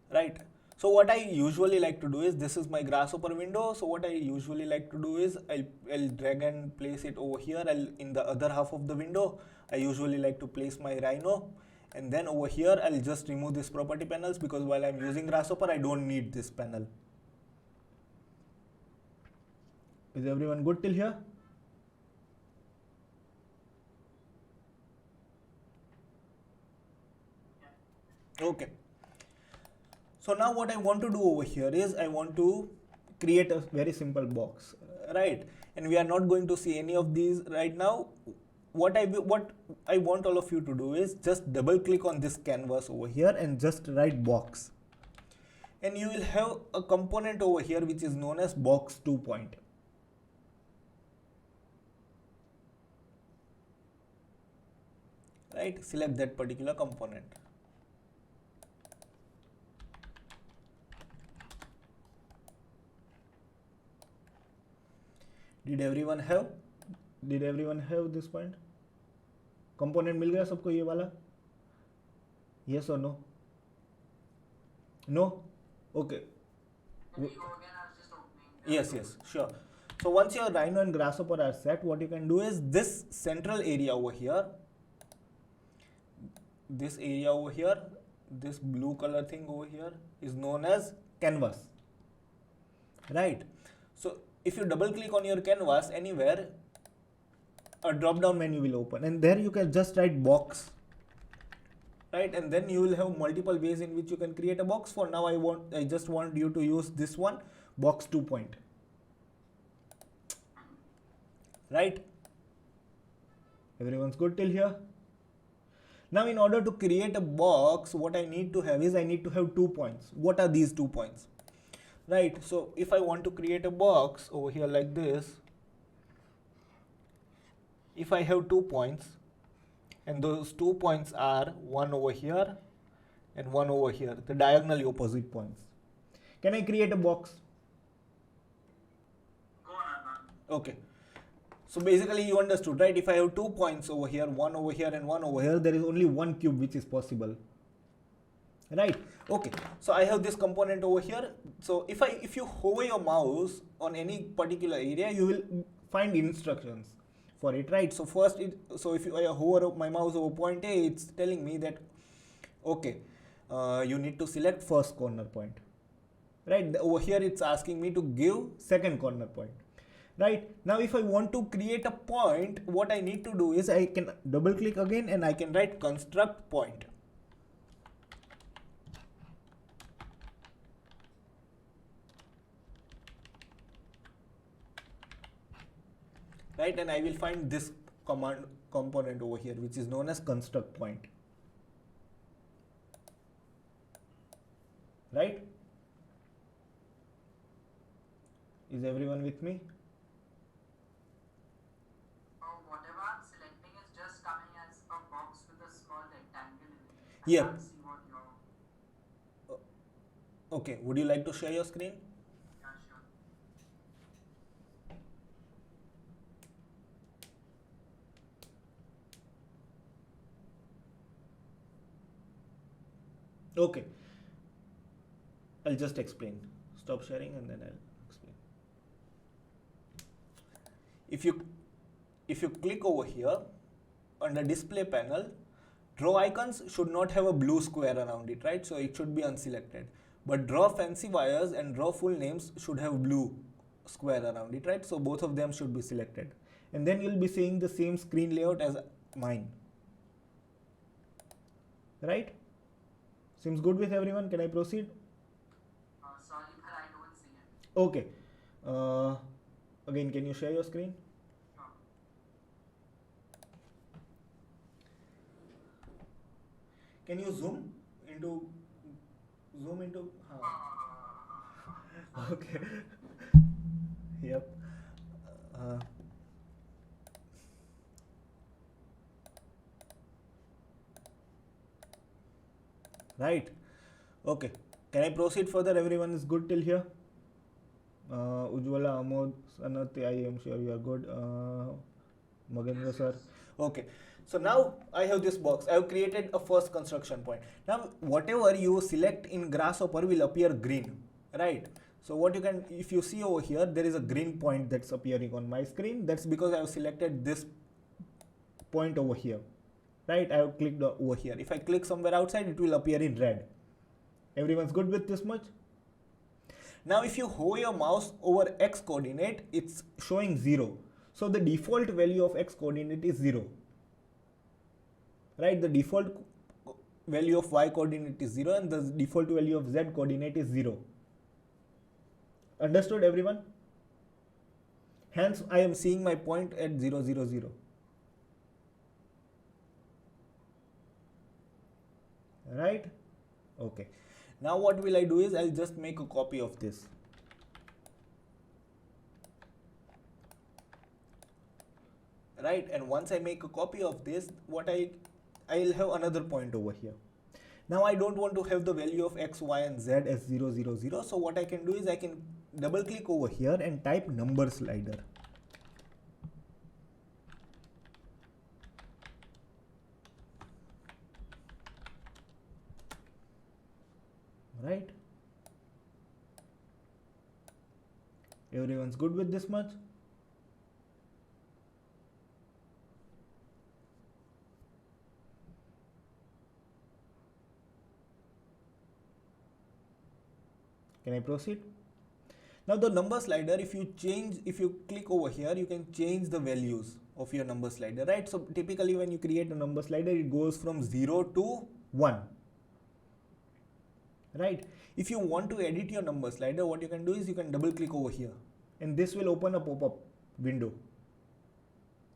Speaker 1: Right. So what I usually like to do is, this is my Grasshopper window. So what I usually like to do is I'll drag and place it over here. In the other half of the window, I usually like to place my Rhino. And then over here, I'll just remove these property panels, because while I'm using Grasshopper, I don't need this panel. Is everyone good till here? Okay. So now what I want to do over here is I want to create a very simple box, right? And we are not going to see any of these right now. What I want all of you to do is just double click on this canvas over here and just write box. And you will have a component over here which is known as box 2 point. Right? Select that particular component. Did everyone have this point? Component मिल गया सबको ये वाला? Yes or no? No? Okay. Yes, sure. So once your Rhino and Grasshopper are set, what you can do is this central area over here, this blue color thing over here is known as canvas, right? So if you double click on your canvas anywhere, a drop down menu will open, and there you can just write box, right? And then you will have multiple ways in which you can create a box. For now, I just want you to use this one, box 2 point, right? Everyone's good till here? Now, in order to create a box, what I need to have is I need to have 2 points. What are these 2 points? Right, so if I want to create a box over here like this, if I have 2 points, and those 2 points are one over here and one over here, the diagonally opposite points, can I create a box? Okay. So basically you understood, right? If I have 2 points over here, one over here and one over here, there is only one cube which is possible, right? Okay, so I have this component over here. So if you hover your mouse on any particular area, you will find instructions for it, right? So first, if I hover my mouse over point A, it's telling me that, okay, you need to select first corner point, right? Over here it's asking me to give second corner point. Right, now if I want to create a point, what I need to do is I can double click again and I can write construct point. Right, and I will find this command component over here, which is known as construct point. Right? Is everyone with me?
Speaker 2: Whatever I'm selecting is just coming as a box with a small rectangle in it. I
Speaker 1: Yep.
Speaker 2: can't see what you're...
Speaker 1: Okay, would you like to share your screen?
Speaker 2: Yeah, sure.
Speaker 1: Okay, I'll just explain. Stop sharing and then I'll explain. If you click over here on the display panel, draw icons should not have a blue square around it, right? So it should be unselected. But draw fancy wires and draw full names should have blue square around it, right? So both of them should be selected. And then you'll be seeing the same screen layout as mine. Right? Seems good with everyone. Can I proceed?
Speaker 2: Sorry, but I don't see it.
Speaker 1: Okay. Again, can you share your screen?
Speaker 2: Sure.
Speaker 1: Can you zoom into okay. Yep. Right. Okay. Can I proceed further? Everyone is good till here? Ujwala, Amod, Sanat, I am sure you are good. Magendra sir. Okay. So now I have this box. I have created a first construction point. Now whatever you select in Grasshopper will appear green, right? So what you can, if you see over here, there is a green point that's appearing on my screen. That's because I have selected this point over here, right? I have clicked over here. If I click somewhere outside, it will appear in red. Everyone's good with this much? Now if you hover your mouse over X coordinate, it's showing 0. So the default value of X coordinate is 0. Right? The default value of Y coordinate is 0 and the default value of Z coordinate is 0. Understood everyone? Hence I am seeing my point at 0, 0, 0. Right? Okay. Now what will I do is I'll just make a copy of this. Right? And once I make a copy of this, I'll have another point over here. Now I don't want to have the value of X, Y and Z as 0, 0, 0. So what I can do is I can double click over here and type number slider. Right? Everyone's good with this much? Can I proceed? Now the number slider, if you click over here, you can change the values of your number slider, right? So typically when you create a number slider, it goes from 0 to 1. Right? If you want to edit your number slider, what you can do is you can double click over here and this will open a pop-up window.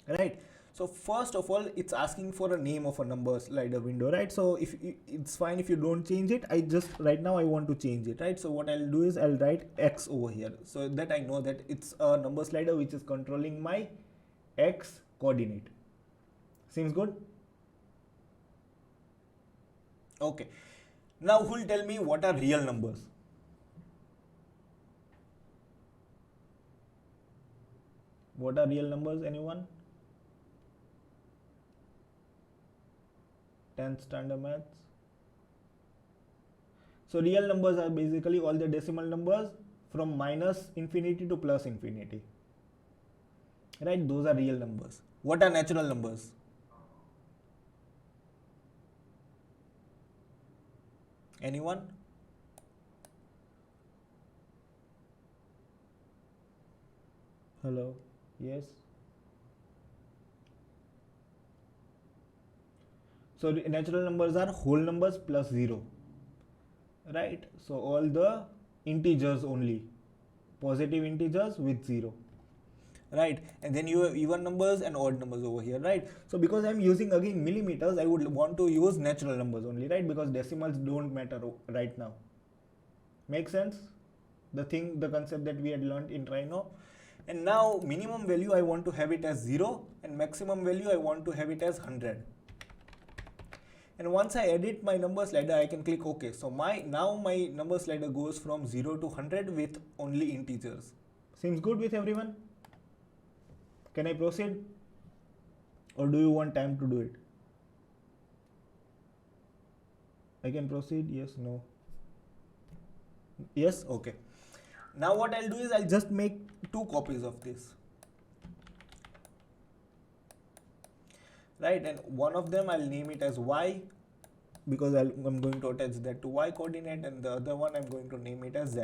Speaker 1: Right? So first of all, it's asking for a name of a number slider window, right? So if it's fine if you don't change it. Right now I want to change it, right? So what I'll do is I'll write X over here so that I know that it's a number slider which is controlling my X coordinate. Seems good? Okay. Now who will tell me what are real numbers? What are real numbers? Anyone? 10th standard maths. So real numbers are basically all the decimal numbers from minus infinity to plus infinity. Right? Those are real numbers. What are natural numbers? Anyone? Hello? Yes? So natural numbers are whole numbers plus 0. Right? So all the integers only. Positive integers with 0. right? And then you have even numbers and odd numbers over here, right? So because I'm using again millimeters, I would want to use natural numbers only, right? Because decimals don't matter right now. Make sense? The concept that we had learned in Rhino. And now minimum value I want to have it as 0 and maximum value I want to have it as 100. And once I edit my number slider, I can click OK. So now my number slider goes from 0 to 100 with only integers. Seems good with everyone? Can I proceed? Or do you want time to do it? I can proceed? Yes, no. Yes, okay. Now what I'll do is I'll just make 2 copies of this. Right, and one of them I'll name it as Y because I'm going to attach that to Y coordinate, and the other one I'm going to name it as Z.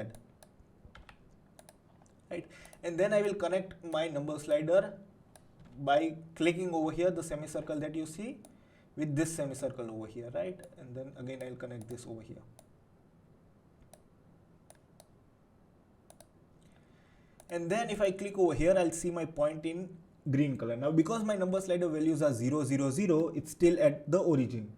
Speaker 1: Right, and then I will connect my number slider by clicking over here the semicircle that you see with this semicircle over here, right? And then again I'll connect this over here. And then if I click over here, I'll see my point in green color. Now because my number slider values are 0, 0, 0, it's still at the origin.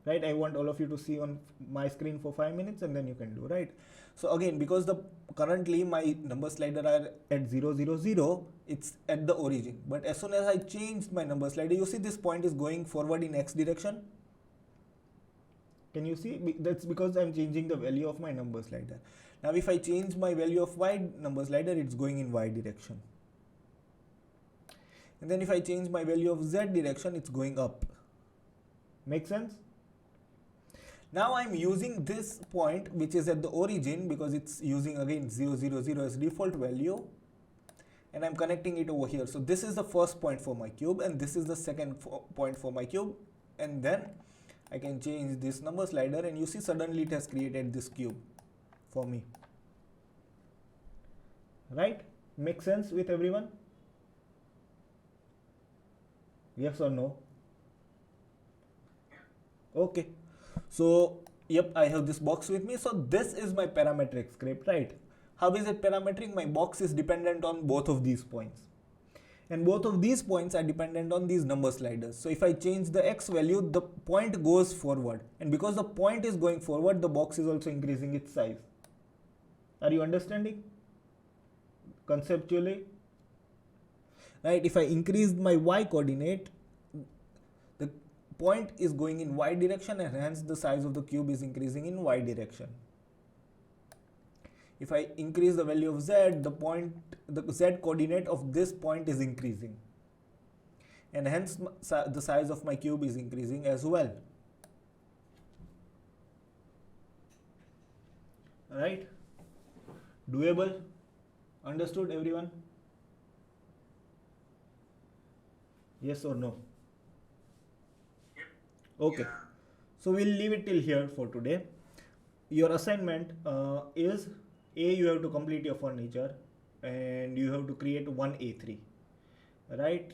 Speaker 1: Right, I want all of you to see on my screen for 5 minutes and then you can do, right? So again, because currently my number slider are at 0, 0, 0, it's at the origin. But as soon as I change my number slider, you see this point is going forward in X direction. Can you see? That's because I'm changing the value of my number slider. Now if I change my value of Y number slider, it's going in Y direction. And then if I change my value of Z direction, it's going up. Make sense? Now I'm using this point which is at the origin because it's using again 0, 0, 0 as default value, and I'm connecting it over here. So this is the first point for my cube and this is the second point for my cube, and then I can change this number slider and you see suddenly it has created this cube for me. Right? Make sense with everyone? Yes or no? Okay. So, yep, I have this box with me. So this is my parametric script, right? How is it parametric? My box is dependent on both of these points. And both of these points are dependent on these number sliders. So if I change the X value, the point goes forward. And because the point is going forward, the box is also increasing its size. Are you understanding? Conceptually? Right, if I increase my Y coordinate, the point is going in Y direction and hence the size of the cube is increasing in Y direction. If I increase the value of Z, the Z coordinate of this point is increasing. And hence the size of my cube is increasing as well. Alright? Doable? Understood everyone? Yes or no? Okay. So we'll leave it till here for today. Your assignment is you have to complete your furniture and you have to create one A3, right?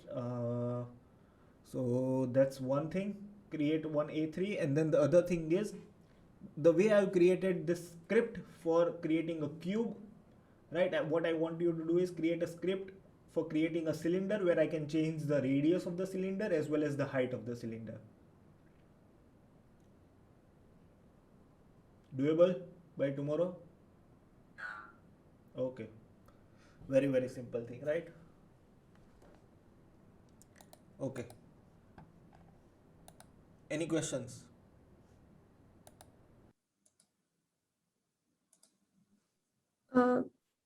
Speaker 1: So that's one thing, create one A3, and then the other thing is the way I've created this script for creating a cube, right? What I want you to do is create a script for creating a cylinder where I can change the radius of the cylinder as well as the height of the cylinder. Doable by tomorrow? Okay. Very, very simple thing, right? Okay. Any questions?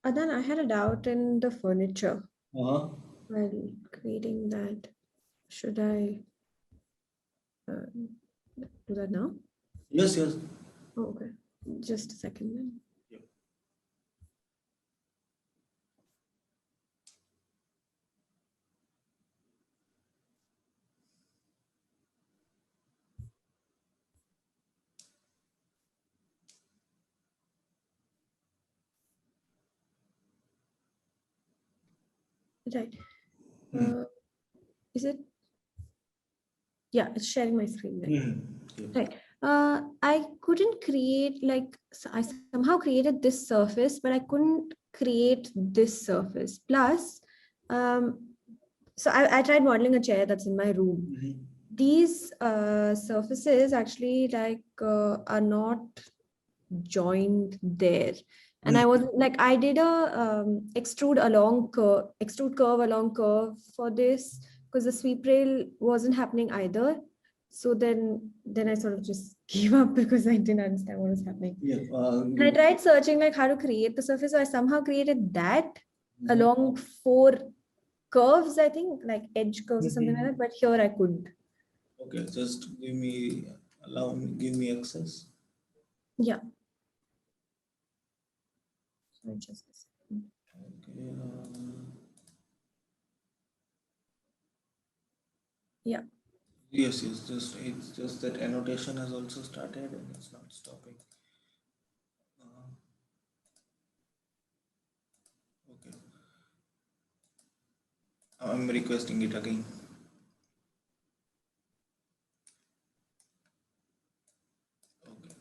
Speaker 4: Adnan, I had a doubt in the furniture.
Speaker 7: Uh-huh.
Speaker 4: While creating that, should I do that now?
Speaker 7: Yes, yes.
Speaker 4: Oh, okay. Just a second then.
Speaker 7: Yep.
Speaker 4: Right. Is it? Yeah, it's sharing my screen then.
Speaker 7: Yeah.
Speaker 4: Right. I couldn't create, like, I somehow created this surface, but I couldn't create this surface. Plus, so I tried modeling a chair that's in my room. These surfaces actually like are not joined there. And I was like, I did a extrude curve along curve for this because the sweep rail wasn't happening either. So then I sort of just gave up because I didn't understand what was happening.
Speaker 7: Yeah.
Speaker 4: And I tried searching like how to create the surface. So I somehow created that along 4 curves, I think, like edge curves or something like that. But here I couldn't.
Speaker 7: Okay, just give me access.
Speaker 4: Yeah. So just a second.
Speaker 7: Okay.
Speaker 4: Yeah.
Speaker 7: Yes, it's just that annotation has also started and it's not stopping. Okay. I'm requesting it again. Okay.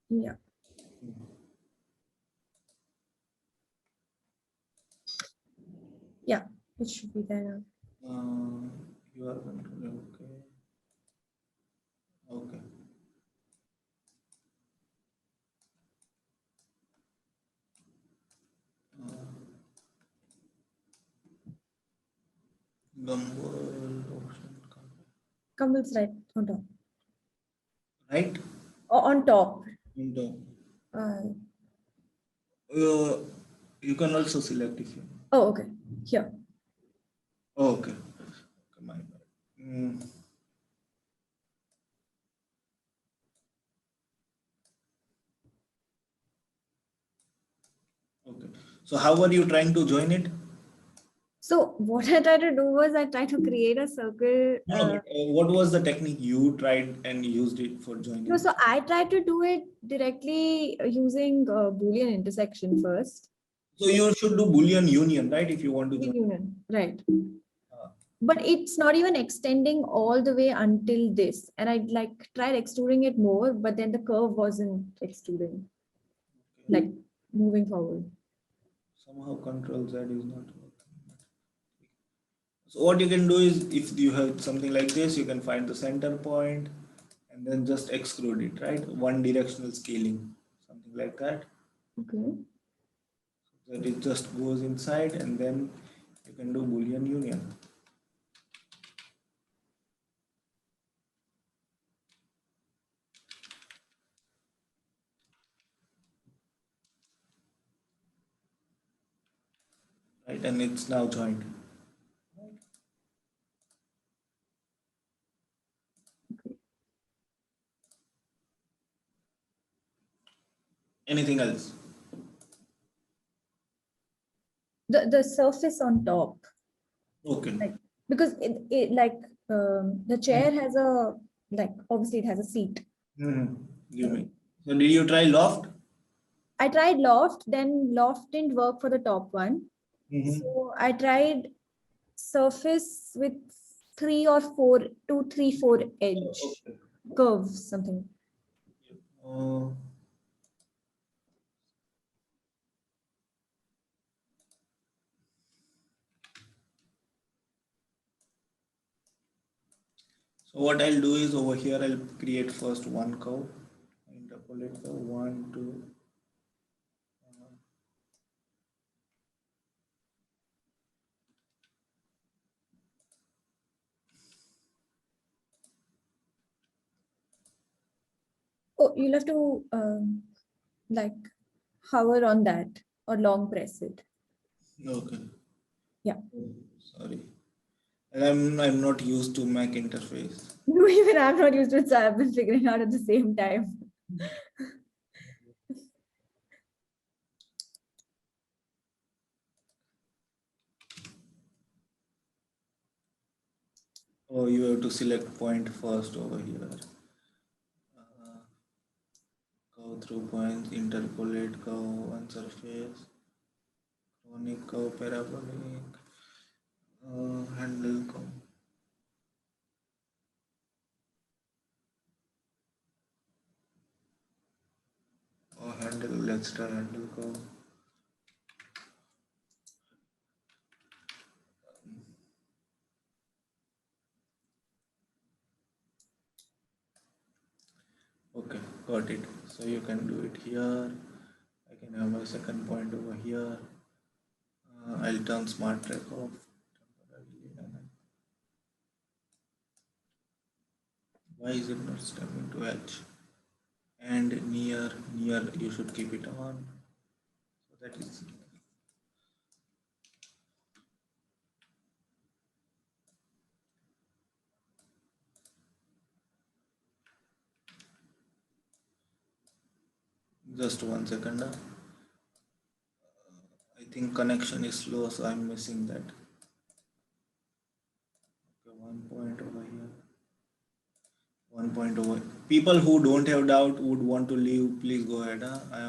Speaker 4: Yeah. Yeah, it should be there now.
Speaker 7: You are controlling. Okay. Okay. Gumball option.
Speaker 4: Kamal's right on top.
Speaker 7: Right?
Speaker 4: Or on top.
Speaker 7: Window.
Speaker 4: Uh,
Speaker 7: You can also select if you.
Speaker 4: oh, okay. Here.
Speaker 7: Oh, okay. My bad. Okay. So how are you trying to join it?
Speaker 4: So what I tried to do was I tried to create a circle.
Speaker 7: What was the technique you tried and used it for joining?
Speaker 4: No, so I tried to do it directly using Boolean intersection first.
Speaker 7: So you should do Boolean union, right? If you want to join.
Speaker 4: Union, right. But it's not even extending all the way until this. And I like tried extruding it more, but then the curve wasn't extruding, like moving forward.
Speaker 7: Somehow Control Z is not working. So what you can do is, if you have something like this, you can find the center point and then just extrude it, right? One directional scaling, something like that.
Speaker 4: Okay.
Speaker 7: So that it just goes inside and then you can do Boolean union. Right, and it's now joined. Anything else?
Speaker 4: The surface on top.
Speaker 7: Okay.
Speaker 4: Like, because it like the chair has a, like, obviously it has a seat.
Speaker 7: Give me. So did you try loft?
Speaker 4: I tried loft, then loft didn't work for the top one. So I tried surface with 3 or 4, 2, 3, 4 edge curves, something.
Speaker 7: So what I'll do is over here, I'll create first one curve, interpolate the 1, 2.
Speaker 4: Oh, you'll have to like hover on that or long press it.
Speaker 7: Okay.
Speaker 4: Yeah.
Speaker 7: Sorry. I'm not used to Mac interface.
Speaker 4: No, even I'm not used to it, so I've been figuring out at the same time.
Speaker 7: Oh, you have to select point first over here. Go through points, interpolate, curve, one surface, conic, curve, parabolic, handle, curve. handle. Let's try handle curve. Okay, got it. So you can do it here. I can have a second point over here. I'll turn smart track off temporarily. Why is it not stepping to edge? And near, you should keep it on. So that is just 1 second. I think connection is slow, so I'm missing that. Okay, 1 point over here. 1 point over. People who don't have doubt would want to leave, please go ahead.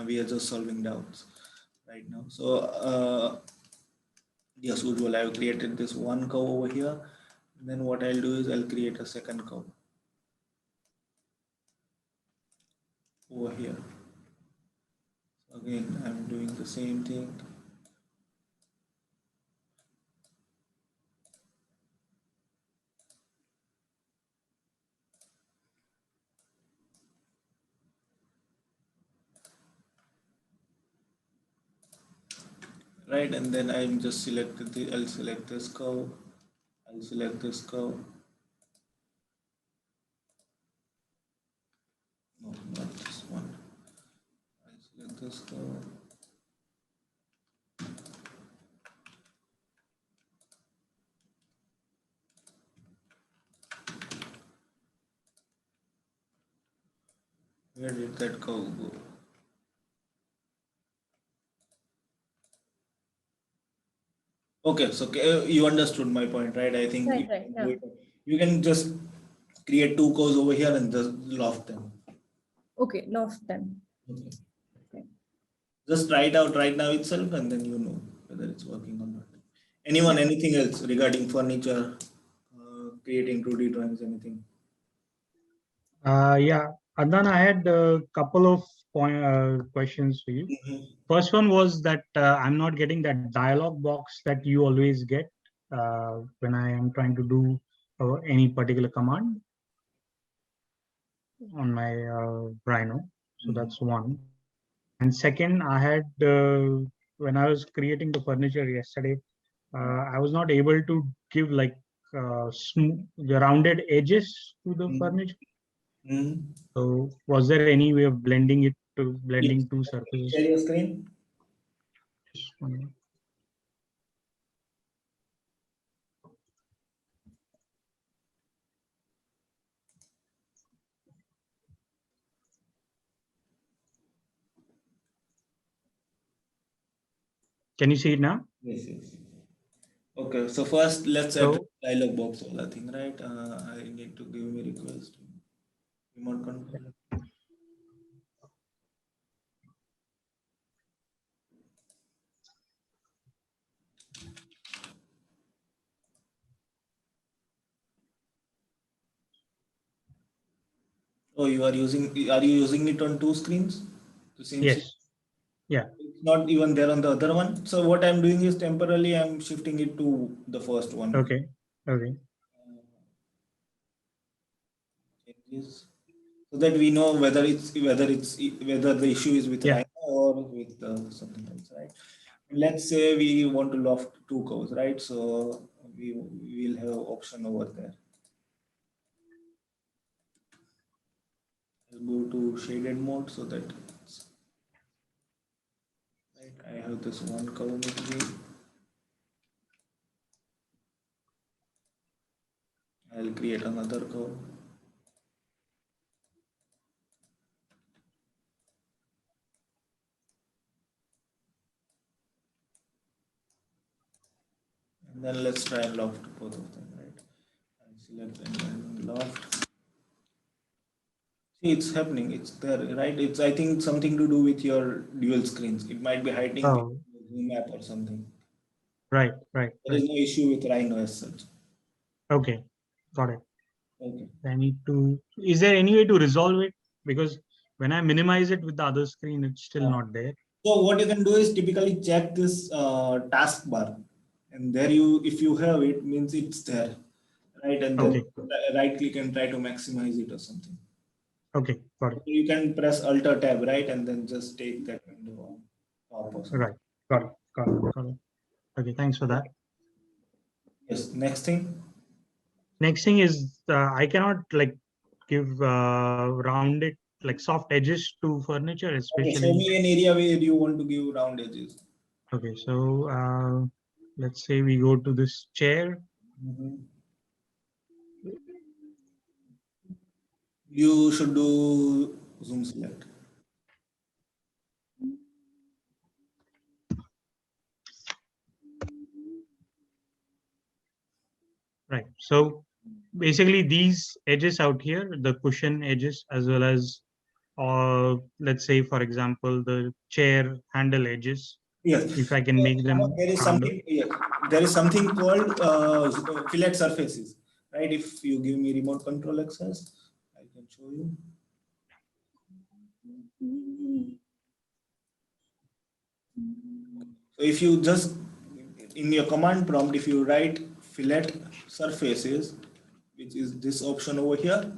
Speaker 7: We are just solving doubts right now. So yes, usual. I've created this one curve over here. Then what I'll do is I'll create a second curve over here. Again, I'm doing the same thing. Right, and then I'm just selected the, I'll select this curve, I'll select this curve. No, not this one. I'll select this curve. Where did that curve go? Okay, so you understood my point, right? I think
Speaker 4: Right, yeah.
Speaker 7: you can just create two curves over here and just loft them.
Speaker 4: Okay, loft them.
Speaker 7: Okay.
Speaker 4: Okay.
Speaker 7: Just try it out right now itself, and then you know whether it's working or not. Anyone, anything else regarding furniture, creating 2D drawings, anything?
Speaker 3: Yeah, Adnan, I had a couple of questions for you. First one was that I'm not getting that dialog box that you always get when I am trying to do any particular command on my Rhino. So that's one. And second, I had, when I was creating the furniture yesterday, I was not able to give like smooth, the rounded edges to the furniture. So was there any way of blending it to blending two surfaces?
Speaker 7: Share your screen.
Speaker 3: Just one minute. Can you see it now?
Speaker 7: Yes, yes. Okay, so first let's add dialog box all I think, right? I need to give me request. Remote control. Oh, are you using it on two screens? The same
Speaker 3: Yes.
Speaker 7: screen?
Speaker 3: Yeah.
Speaker 7: It's not even there on the other one. So what I'm doing is temporarily I'm shifting it to the first one.
Speaker 3: Okay. Okay.
Speaker 7: Changes. So that we know whether the issue is with Rhino or with something else, right? Let's say we want to loft two curves, right? So we will have option over there. I'll go to shaded mode so that right, I have this one curve maybe. I'll create another curve. And then let's try and loft both of them, right? I'll select and loft. See, it's happening. It's there, right? It's, I think, something to do with your dual screens. It might be hiding the zoom app or something.
Speaker 3: Right.
Speaker 7: There is no issue with Rhino as such.
Speaker 3: Okay. Got it.
Speaker 7: Okay.
Speaker 3: I need to, is there any way to resolve it? Because when I minimize it with the other screen, it's still not there.
Speaker 7: So what you can do is typically check this taskbar, and there you, if you have it, means it's there, right? And then right click and try to maximize it or something.
Speaker 3: Okay, got it.
Speaker 7: You can press Alt or Tab, right, and then just take that window on top or something.
Speaker 3: Right, got it. Okay, thanks for that.
Speaker 7: Yes. Next thing.
Speaker 3: Next thing is I cannot like give rounded like soft edges to furniture,
Speaker 7: Okay,
Speaker 3: especially.
Speaker 7: show me an area where you want to give round edges.
Speaker 3: Okay, so let's say we go to this chair.
Speaker 7: You should do zoom select.
Speaker 3: Right. So basically these edges out here, the cushion edges, as well as, let's say, for example, the chair handle edges.
Speaker 7: Yes.
Speaker 3: If I can make them
Speaker 7: there is
Speaker 3: rounder.
Speaker 7: something. Yes. There is something called fillet surfaces, right? If you give me remote control access, I can show you. So if you just in your command prompt, if you write fillet surfaces, which is this option over here,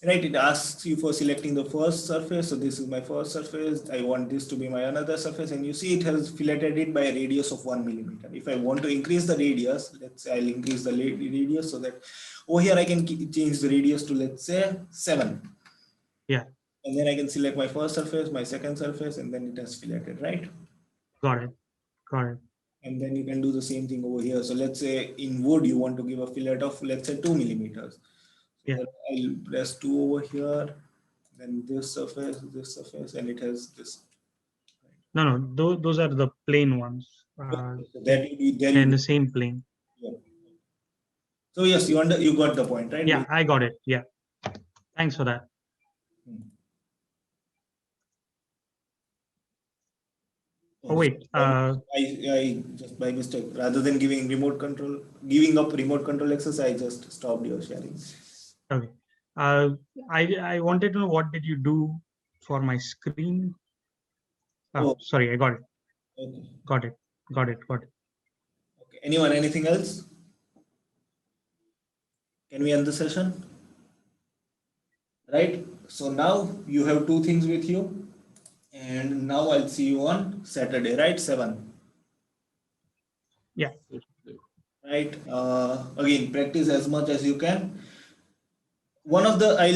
Speaker 7: right, it asks you for selecting the first surface. So this is my first surface. I want this to be my another surface, and you see it has filleted it by a radius of 1 millimeter. If I want to increase the radius, let's say I'll increase the radius so that over here I can change the radius to, let's say, 7.
Speaker 3: Yeah.
Speaker 7: And then I can select my first surface, my second surface, and then it has filleted, right?
Speaker 3: Got it.
Speaker 7: And then you can do the same thing over here. So let's say in wood, you want to give a fillet of, let's say, 2 millimeters. So
Speaker 3: yeah.
Speaker 7: I'll press 2 over here, then this surface, and it has this.
Speaker 3: No, those are the plain ones.
Speaker 7: So that
Speaker 3: in the same plane.
Speaker 7: Yeah. So yes, you got the point, right?
Speaker 3: Yeah, I got it. Yeah. Thanks for that. Oh wait,
Speaker 7: I just by mistake, rather than giving up remote control access, I just stopped your sharing.
Speaker 3: Okay. I wanted to know, what did you do for my screen? Oh, sorry, I got it.
Speaker 7: Okay.
Speaker 3: Got it.
Speaker 7: Okay. Anyone, anything else? Can we end the session? Right. So now you have 2 things with you. And now I'll see you on Saturday, right? 7.
Speaker 3: Yeah.
Speaker 7: Right. Again, practice as much as you can. One of the, I'll